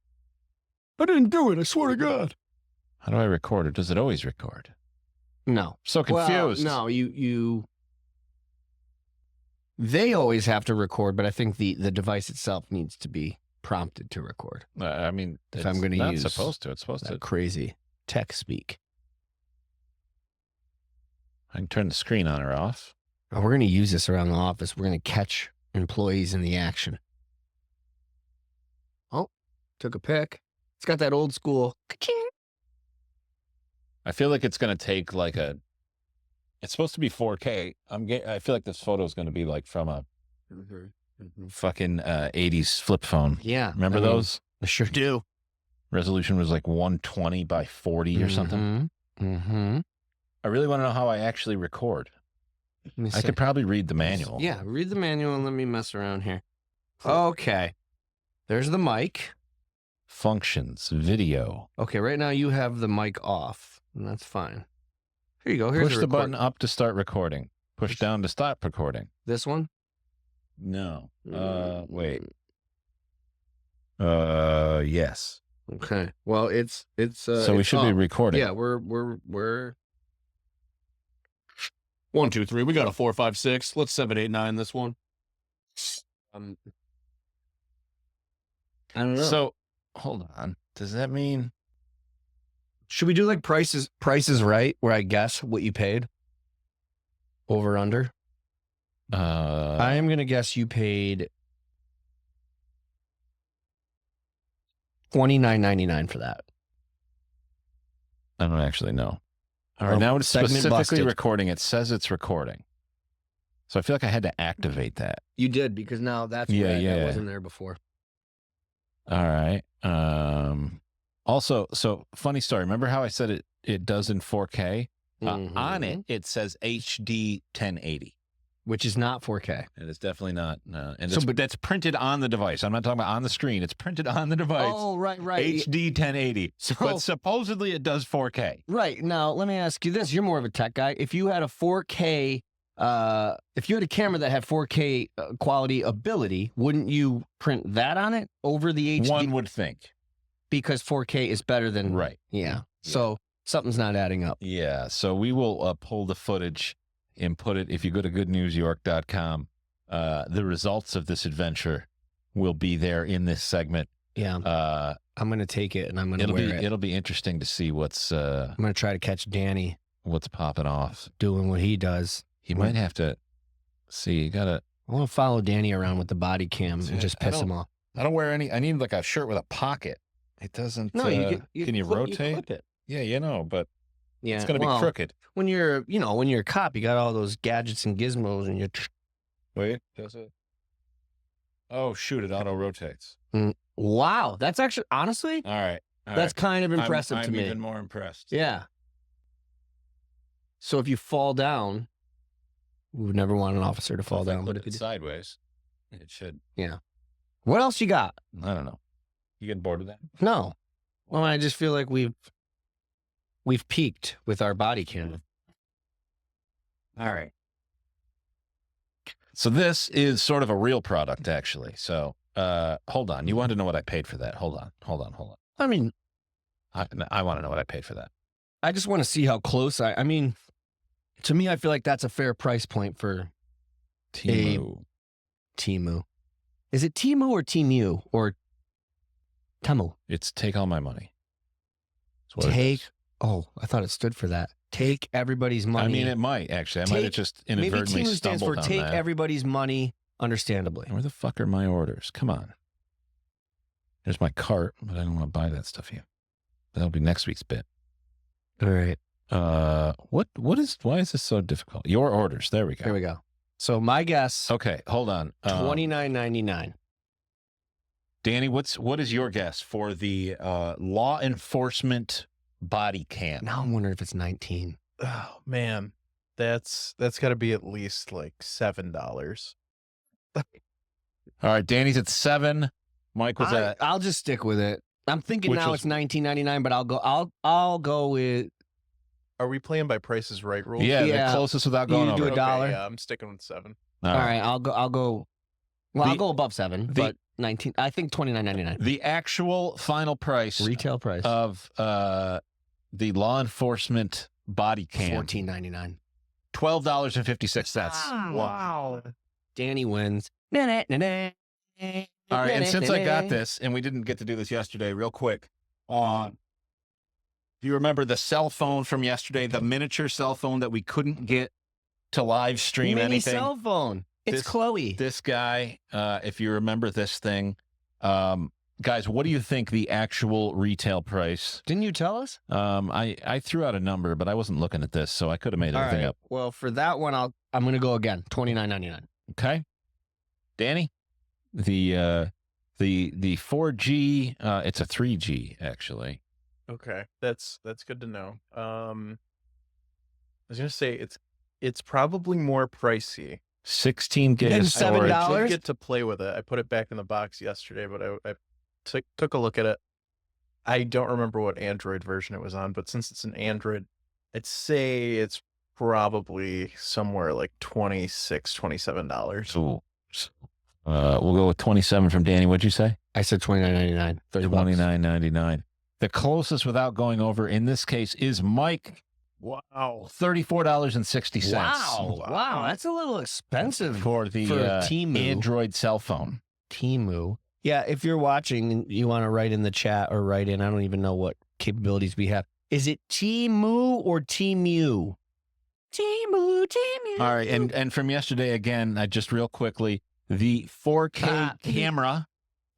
I didn't do it. I swear to God. How do I record it? Does it always record? No. So confused. Well, no, they always have to record, but I think the device itself needs to be prompted to record. I mean, If I'm gonna not use supposed to. It's supposed to. That crazy tech speak. I can turn the screen on or off. Oh, we're going to use this around the office. We're going to catch employees in the action. Oh, took a pic. It's got that old school. I feel like it's going to take like it's supposed to be 4K. I feel like this photo is going to be like from a fucking 80s flip phone. Yeah. Remember those? I sure do. Resolution was like 120 by 40 or something. Mm-hmm. I really want to know how I actually record. I could probably read the manual. Yeah, read the manual and let me mess around here. Okay. There's the mic. Functions, video. Okay, right now you have the mic off, and that's fine. Here you go. Here's Push a the record. button up to start recording. Push down to stop recording. This one? No. Wait. Yes. Okay. Well, it's So we should be recording. Yeah, we're 1, 2, 3. We got a 4, 5, 6. Let's 7, 8, 9. This one. I don't know. So hold on. Does that mean Should we do like prices right, where I guess what you paid? Over under? I am gonna guess you paid $29.99 for that. I don't actually know. All Well, right, now it's segment specifically busted. recording. It says it's recording. So I feel like I had to activate that. You did, because now that's Yeah, red. yeah. That wasn't there before. All right. Also, so funny story. Remember how I said it does in 4K? On Mhm. it says HD 1080. Which is not 4K. And it's definitely not. And So, but that's printed on the device. I'm not talking about on the screen. It's printed on the device. Oh, right. HD 1080. So, But supposedly it does 4K. right. Now, let me ask you this. You're more of a tech guy. If you had a 4K, if you had a camera that had 4K quality ability, wouldn't you print that on it over the HD? One would think. Because 4K is better than... Right. Yeah. So something's not adding up. Yeah. So we will pull the footage and put it, if you go to goodnewsyork.com, the results of this adventure will be there in this segment. Yeah. I'm going to take it and I'm going to wear it. It'll be interesting to see what's I'm going to try to catch Danny popping off. doing what he does. He might have to see. You gotta. I want to follow Danny around with the body cam See, and just I piss don't- him off. I don't wear any. I need like a shirt with a pocket. It doesn't. No, can you clip- rotate? clip it. Yeah, but Yeah, it's gonna be well, crooked. When you're a cop, you got all those gadgets and gizmos, and you're. Wait, does it? Oh shoot! It auto rotates. Wow, that's actually honestly, All right. that's kind of impressive I'm to me. even more impressed. Yeah. So if you fall down, we would never want an officer to fall If I down. put But if it you sideways, it should. what else you got? I don't know. You getting bored of that? No. Well, I just feel like we've peaked with our body cam. All right. So this is sort of a real product, actually. So hold on. You want to know what I paid for that? Hold on. I mean, I want to know what I paid for that. I just want to see how close I mean, to me, I feel like that's a fair price point for Temu. Temu. Is it Temu or Temu or Temu? It's take all my money. That's what it Take. is. Oh, I thought it stood for that. Take everybody's money. I mean, it might actually. I might have just inadvertently maybe Temu stands for stumbled on take that. everybody's money, understandably. Where the fuck are my orders? Come on. There's my cart, but I don't want to buy that stuff yet. That'll be next week's bit. All right. Why is this so difficult? Your orders. There we go. Here we go. So my guess, Okay, hold on. $29.99. Danny, what is your guess for the law enforcement body cam? Now I'm wondering if it's 19. Oh man, that's got to be at least like $7. All right, Danny's at 7. Mike was at. I'll just stick with it. I'm thinking Which now was- it's $19.99, but I'll go with. Are we playing by Price is Right rules? Yeah, Yeah. the closest without You going do over. a dollar. Yeah, I'm sticking with 7. All right, I'll go. Well, I'll The- go above 7, but 19. I think $29.99 The actual final price retail price. of the law enforcement body cam, $14.99. $12.56. Wow. Danny wins. All right, and since I got this, and we didn't get to do this yesterday, real quick, do you remember the cell phone from yesterday, the miniature cell phone that we couldn't get to live stream Mini anything? cell phone. It's This- Chloe. This guy, if you remember this thing, guys, what do you think the actual retail price? Didn't you tell us? I threw out a number, but I wasn't looking at this, so I could have made All everything right. up. Well, for that one, I'm going to go again. $29.99. Okay, Danny, the 4G, it's a 3G actually. Okay, that's good to know. I was gonna say it's probably more pricey. 16 gig And of storage. $7? I did get to play with it. I put it back in the box yesterday, but I took a look at it. I don't remember what Android version it was on, but since it's an Android, I'd say it's probably somewhere like $26, $27. So, we'll go with 27 from Danny. What'd you say? I said $29.99. $30. $29.99. The closest without going over in this case is Mike. Wow. $34.60. Wow. That's a little expensive for the for Temu. Android cell phone. Temu. Yeah, if you're watching and you want to write in the chat or write in, I don't even know what capabilities we have. Is it Temu or Temu? Temu. All right, and from yesterday again, just real quickly, the 4K camera,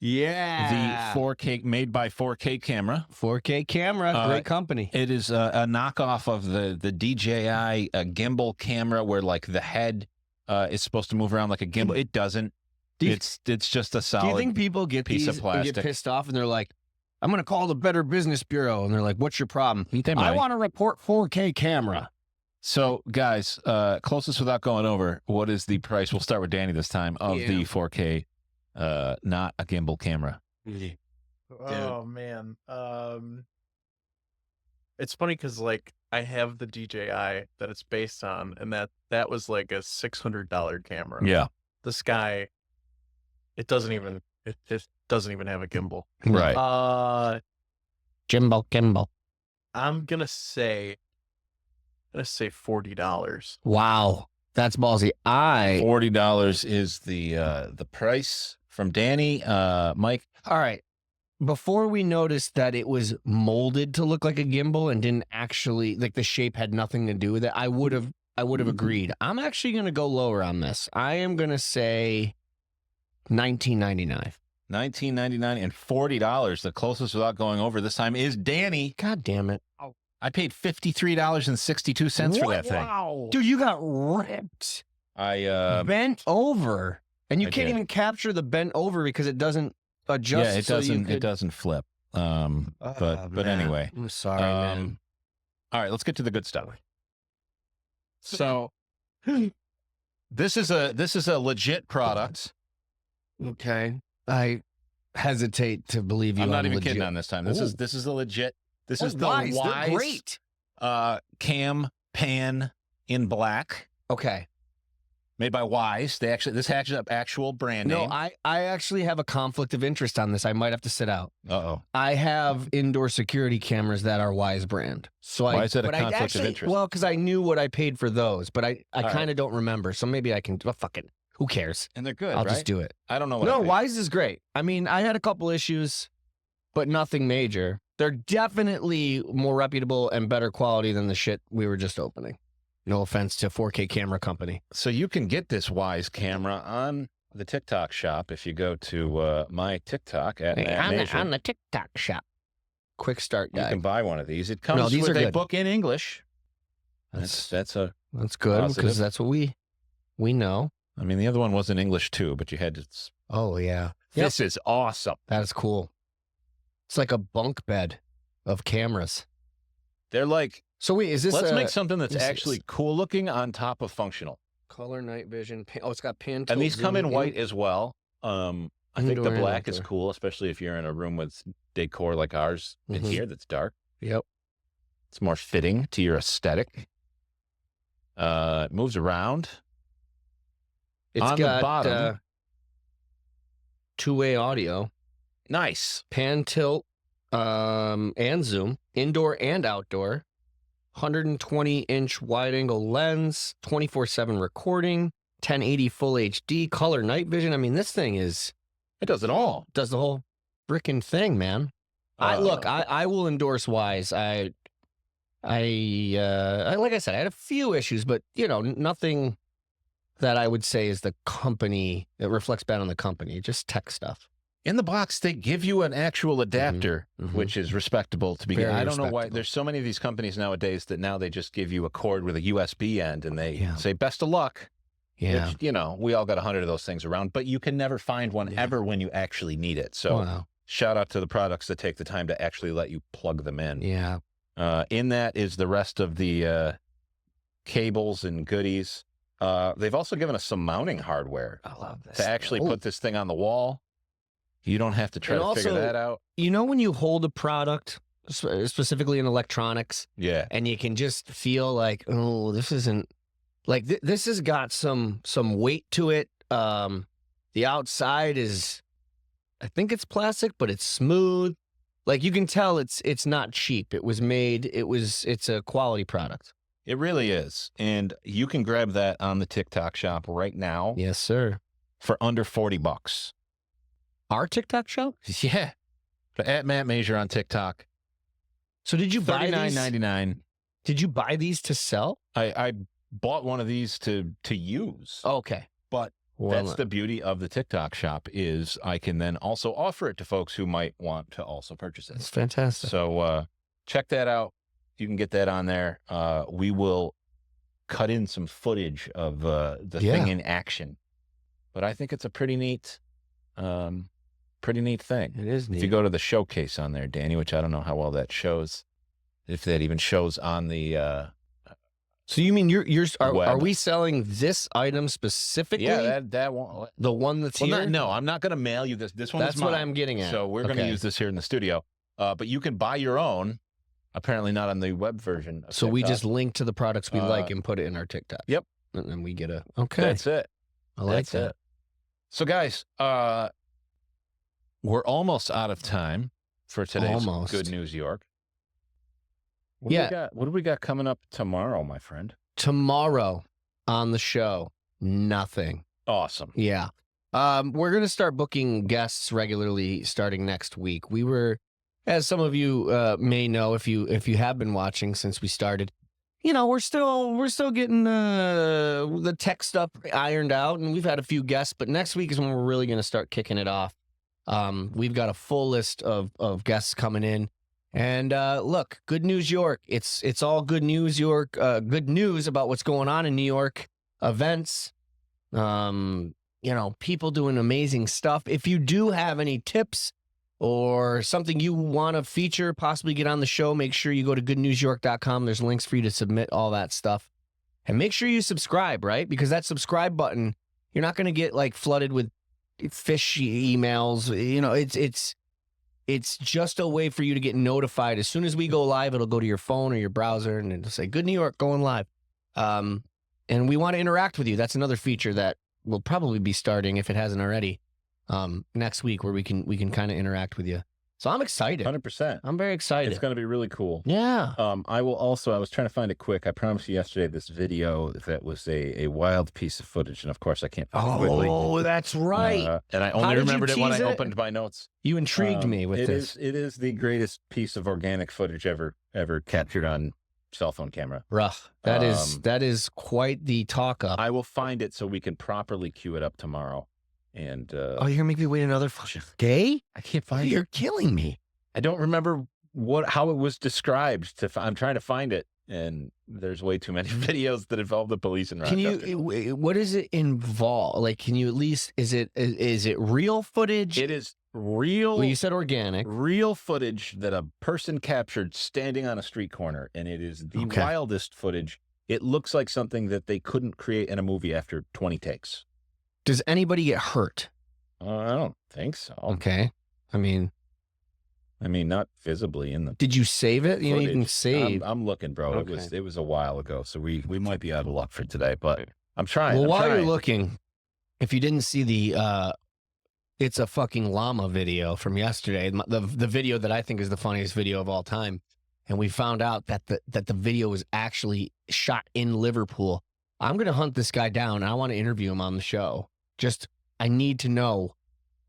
Yeah. the 4K made by 4K camera. 4K camera. Great company. It is a knockoff of the DJI gimbal camera, where like the head is supposed to move around like a gimbal. It doesn't. It's just a solid. Do you think people get piece these of plastic. and get pissed off and they're like, I'm going to call the Better Business Bureau. And they're like, what's your problem? They I might. want to report 4K camera. So, guys, closest without going over, what is the price? We'll start with Danny this time of the 4K, not a gimbal camera. Oh man. It's funny because like I have the DJI that it's based on, and that was like a $600 camera. Yeah, This guy, it doesn't even have a gimbal. right. Gimbal. I'm gonna say $40. Wow. That's ballsy. $40 is the price from Danny. Mike, All right. Before we noticed that it was molded to look like a gimbal and didn't actually, like the shape had nothing to do with it, I would have agreed. I'm actually going to go lower on this. I am going to say $19.99. $19.99 and $40. The closest without going over this time is Danny. God damn it. I paid $53.62 for that thing. Wow. Dude, you got ripped. I Bent over. And you I can't did. even capture the bent over because it doesn't adjust. yeah, it so you doesn't. could- It doesn't flip. But man. anyway. I'm sorry, man. All right, let's get to the good stuff. So this is a legit product. Okay. I hesitate to believe you. I'm not even legit. kidding on this time. This is a legit. This is the Wise. They're Wise great. cam pan in black, Okay. made by Wise. This actually actual brand No, name. I actually have a conflict of interest on this. I might have to sit out. Uh-oh. I have indoor security cameras that are Wise brand. So Why is that a but I conflict of actually- interest? Well, because I knew what I paid for those, but I All kind of don't remember. So maybe I can. Well, fuck it. Who cares? And they're good, I'll right? just do it. I don't know what No, I paid. Wise is great. I mean, I had a couple issues, but nothing major. They're definitely more reputable and better quality than the shit we were just opening. No offense to 4K camera company. So you can get this Wise camera on the TikTok shop if you go to my TikTok at Hey, Matt Nation. on the TikTok shop. Quick start You guy. can buy one of these. It comes these with are a good. book in English. That's That's a. good positive. because that's what we know. I mean, the other one was in English too, but you had to. Oh yeah, This is awesome. that is cool. It's like a bunk bed of cameras. They're like So wait, is this Let's make something that's is- actually cool looking on top of functional. color night vision? Oh, it's got pan. And these tilt, come zoom in white as well. I think the Indoor and black is outdoor. cool, especially if you're in a room with decor like ours in Mhm. here that's dark. Yep. It's more fitting to your aesthetic. It moves around. It's On the got bottom. two-way audio, Nice. pan tilt, and zoom, indoor and outdoor. 120-inch wide-angle lens, 24/7 recording, 1080 full HD, color night vision. I mean, this thing is It does it all. does the whole freaking thing, man. I will endorse Wise. I like I said, I had a few issues, but nothing that I would say is the company that reflects bad on the company. Just tech stuff. In the box, they give you an actual adapter, mhm. which is respectable to begin. Very I don't know why. respectable. There's so many of these companies nowadays that now they just give you a cord with a USB end and they Yeah. say, best of luck. Yeah. Which, we all got 100 of those things around, but you can never find one Yeah. ever when you actually need it. So Wow. shout out to the products that take the time to actually let you plug them in. Yeah. In that is the rest of the cables and goodies. They've also given us some mounting hardware I love this. to actually Oh. put this thing on the wall. You don't have to try And to figure also- that out. When you hold a product, specifically in electronics, Yeah. and you can just feel like, oh, this isn't like this has got some weight to it. The outside is, I think it's plastic, but it's smooth. Like you can tell it's not cheap. It was made. It's a quality product. It really is. And you can grab that on the TikTok shop right now Yes, sir. for under $40. Our TikTok shop. Yeah. At Matt Major on TikTok. So did you buy these? $39.99. Did you buy these to sell? I bought one of these to use. Okay. But Well, that's the beauty of the TikTok shop is I can then also offer it to folks who might want to also purchase that's it. fantastic. So check that out. You can get that on there. We will cut in some footage of the thing in action. But I think it's a pretty neat thing. It is neat. If you go to the showcase on there, Danny, which I don't know how well that shows, if that even shows on the So you mean are web. we selling this item specifically? that one. The one that's here? No, I'm not going to mail you this. This one That's is what mine. I'm getting at. So we're going to Okay. use this here in the studio. But you can buy your own. Apparently not on the web version. Of So we TikTok. just link to the products we like Uh, and put it in our TikTok. Yep. And then we get a okay. That's it. I like That's that. it. So guys, we're almost out of time for today's Almost. Good News York. What do we got coming up tomorrow, my friend? Tomorrow on the show, nothing. Awesome. Yeah. We're gonna start booking guests regularly starting next week. We were, as some of you may know, if you have been watching since we started, we're still getting the tech stuff ironed out, and we've had a few guests. But next week is when we're really gonna start kicking it off. We've got a full list of guests coming in. And look, Good News York. It's all good news York. Good news about what's going on in New York. Events. People doing amazing stuff. If you do have any tips or something you want to feature, possibly get on the show, make sure you go to goodnewsyork.com. There's links for you to submit all that stuff. And make sure you subscribe, right? Because that subscribe button, you're not going to get like flooded with fish emails. It's just a way for you to get notified. As soon as we go live, it'll go to your phone or your browser and it'll say, Good New York, going live. And we want to interact with you. That's another feature that will probably be starting, if it hasn't already, next week, where we can kind of interact with you. So I'm excited. 100%. I'm very excited. It's going to be really cool. Yeah. I was trying to find it quick. I promised you yesterday this video that was a wild piece of footage. And of course I can't find it quickly. Oh, that's right. And I How only did you remembered it when I tease it? opened my notes. You intrigued me with this. It is the greatest piece of organic footage ever captured on cell phone camera. Rough. That is quite the talk up. I will find it so we can properly cue it up tomorrow. And you're gonna make me wait another day? I can't find it. You're killing me. I don't remember how it was described. I'm trying to find it, and there's way too many videos that involve the police in Rochester. What does it involve? Like, can you at least, is it real footage? It is real. Well, you said organic. Real footage that a person captured standing on a street corner, and it is the wildest footage. It looks like something that they couldn't create in a movie after 20 takes. Does anybody get hurt? I don't think so. Okay. I mean, not visibly in the. Did you save it? You know, you can save. I'm looking, bro. Okay. It was a while ago, so we might be out of luck for today, but I'm trying. Well, I'm while trying. you're looking, if you didn't see the it's a fucking llama video from yesterday, the video that I think is the funniest video of all time, and we found out that the video was actually shot in Liverpool. I'm gonna hunt this guy down. And I want to interview him on the show. I need to know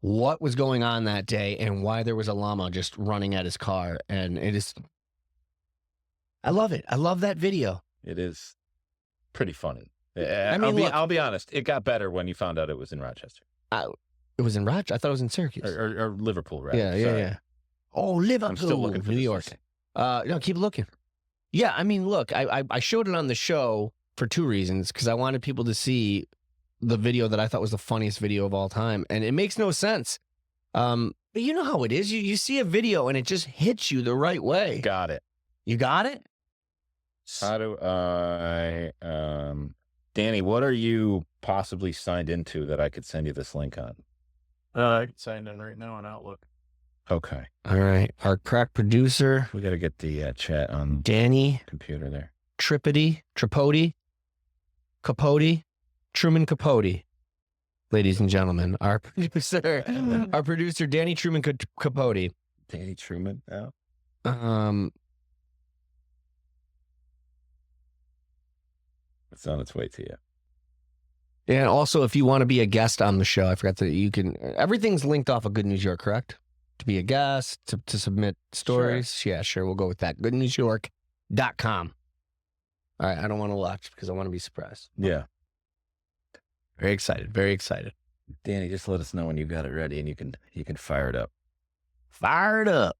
what was going on that day and why there was a llama just running at his car. And I love it. I love that video. It is pretty funny. I mean, I'll be honest. It got better when you found out it was in Rochester. It was in Rochester. I thought it was in Syracuse. Or Liverpool, right? Yeah. Oh, Liverpool. I'm still looking for New this York. listing. No, keep looking. Yeah, I mean, look, I showed it on the show for two reasons, because I wanted people to see the video that I thought was the funniest video of all time, and it makes no sense. But you know how it is. You see a video and it just hits you the right way. Got it. You got it? How do I, Danny, what are you possibly signed into that I could send you this link on? I can sign in right now on Outlook. Okay. All right. Our crack producer, We got to get the chat on Danny computer there. Tripodi, Truman Capote. Ladies and gentlemen, our producer, Danny Truman Capote. Danny Truman now? It's on its way to you. And also, if you want to be a guest on the show, I forgot that you can. Everything's linked off of Good News York, correct? To be a guest, to submit stories. Sure. Yeah, sure. We'll go with that. GoodNewsYork.com. All right. I don't want to watch because I want to be surprised. Yeah. Very excited. Very excited. Danny, just let us know when you got it ready and you can fire it up. Fire it up.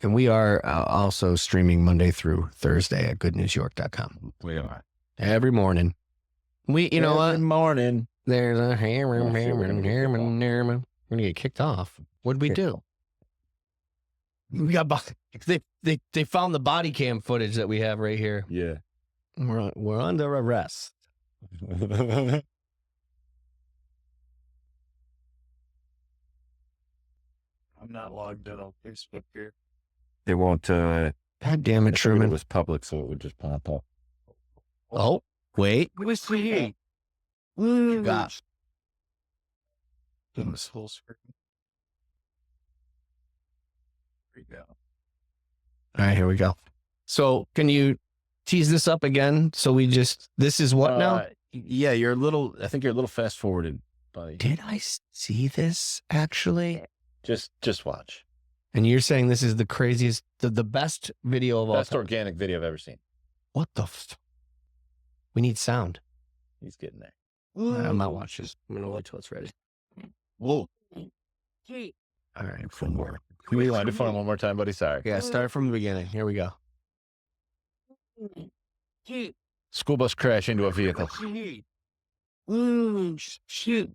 And we are also streaming Monday through Thursday at goodnewsyork.com. We are. Every morning. You know what? Every morning. There's a hammer. We're going to get kicked off. What'd we do? We got they found the body cam footage that we have right here. Yeah. We're under arrest. I'm not logged in on Facebook here. It won't. God damn it, It Truman. was public, so it would just pop up. Oh, wait. Gosh. In this whole screen. There you go. All right, here we go. So can you tease this up again? So this is what now? Yeah, I think you're a little fast forwarded, buddy. Did I see this actually? Just watch. And you're saying this is the craziest, the best video of all Best time? organic video I've ever seen. What the we need sound. He's getting there. I'm not watching this. I'm going to wait till it's ready. Whoa. All right, one more. Can we wind it for him one more time, buddy? Sorry. Yeah, start from the beginning. Here we go. School bus crash into a vehicle. Shit.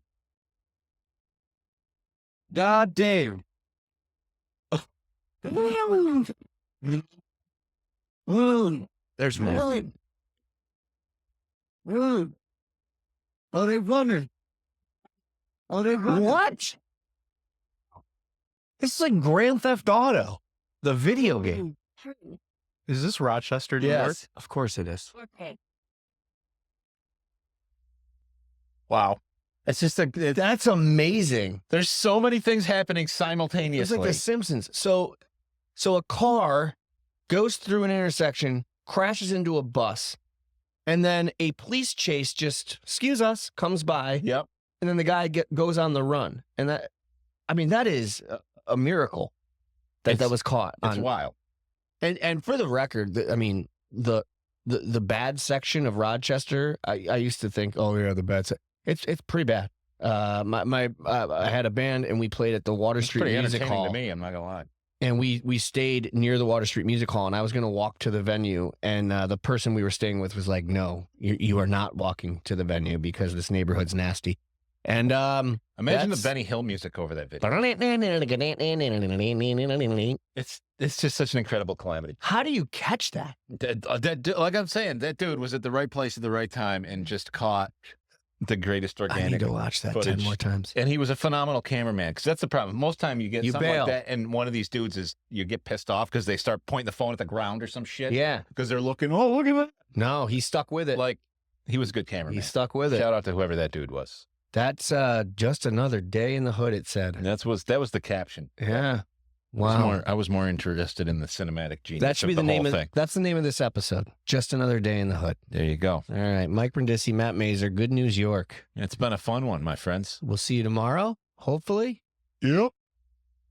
God damn. There's more. Are they running? What? This is like Grand Theft Auto, the video game. Is this Rochester, New York? Yes, of course it is. Wow. It's just That's amazing. there's so many things happening It's simultaneously. like The Simpsons. So a car goes through an intersection, crashes into a bus, and then a police chase just, excuse us, comes by. Yep. And then the guy goes on the run. And that is a miracle that was caught. It's wild. And for the record, the bad section of Rochester, I used to think, oh yeah, the bad section. It's pretty bad. I had a band and we played at the Water It's Street pretty Music entertaining Hall. to me. I'm not gonna lie. and we stayed near the Water Street Music Hall, and I was going to walk to the venue, and the person we were staying with was like, "No, you are not walking to the venue because this neighborhood's nasty." And Imagine the that's- Benny Hill music over that video. It's just such an incredible calamity. How do you catch that? Like I'm saying, that dude was at the right place at the right time and just caught the greatest I organic. need to watch that 10 footage. more times. And he was a phenomenal cameraman, because that's the problem. Most time you get You something bail. like that, and one of these dudes is, you get pissed off because they start pointing the phone at the ground or some shit. Yeah. Because they're looking, oh, look at that. No, he stuck with it. Like, he was a good cameraman. He stuck with it. Shout out to whoever that dude was. That's just another day in the hood, it said. And that was the caption. Yeah. Wow. I was more interested in the cinematic genius. That should be of the name whole of thing. that's the name of this episode. Just another day in the hood. There you go. All right. Mike Brindisi, Matt Mazer, Good News York. It's been a fun one, my friends. We'll see you tomorrow, hopefully. Yep.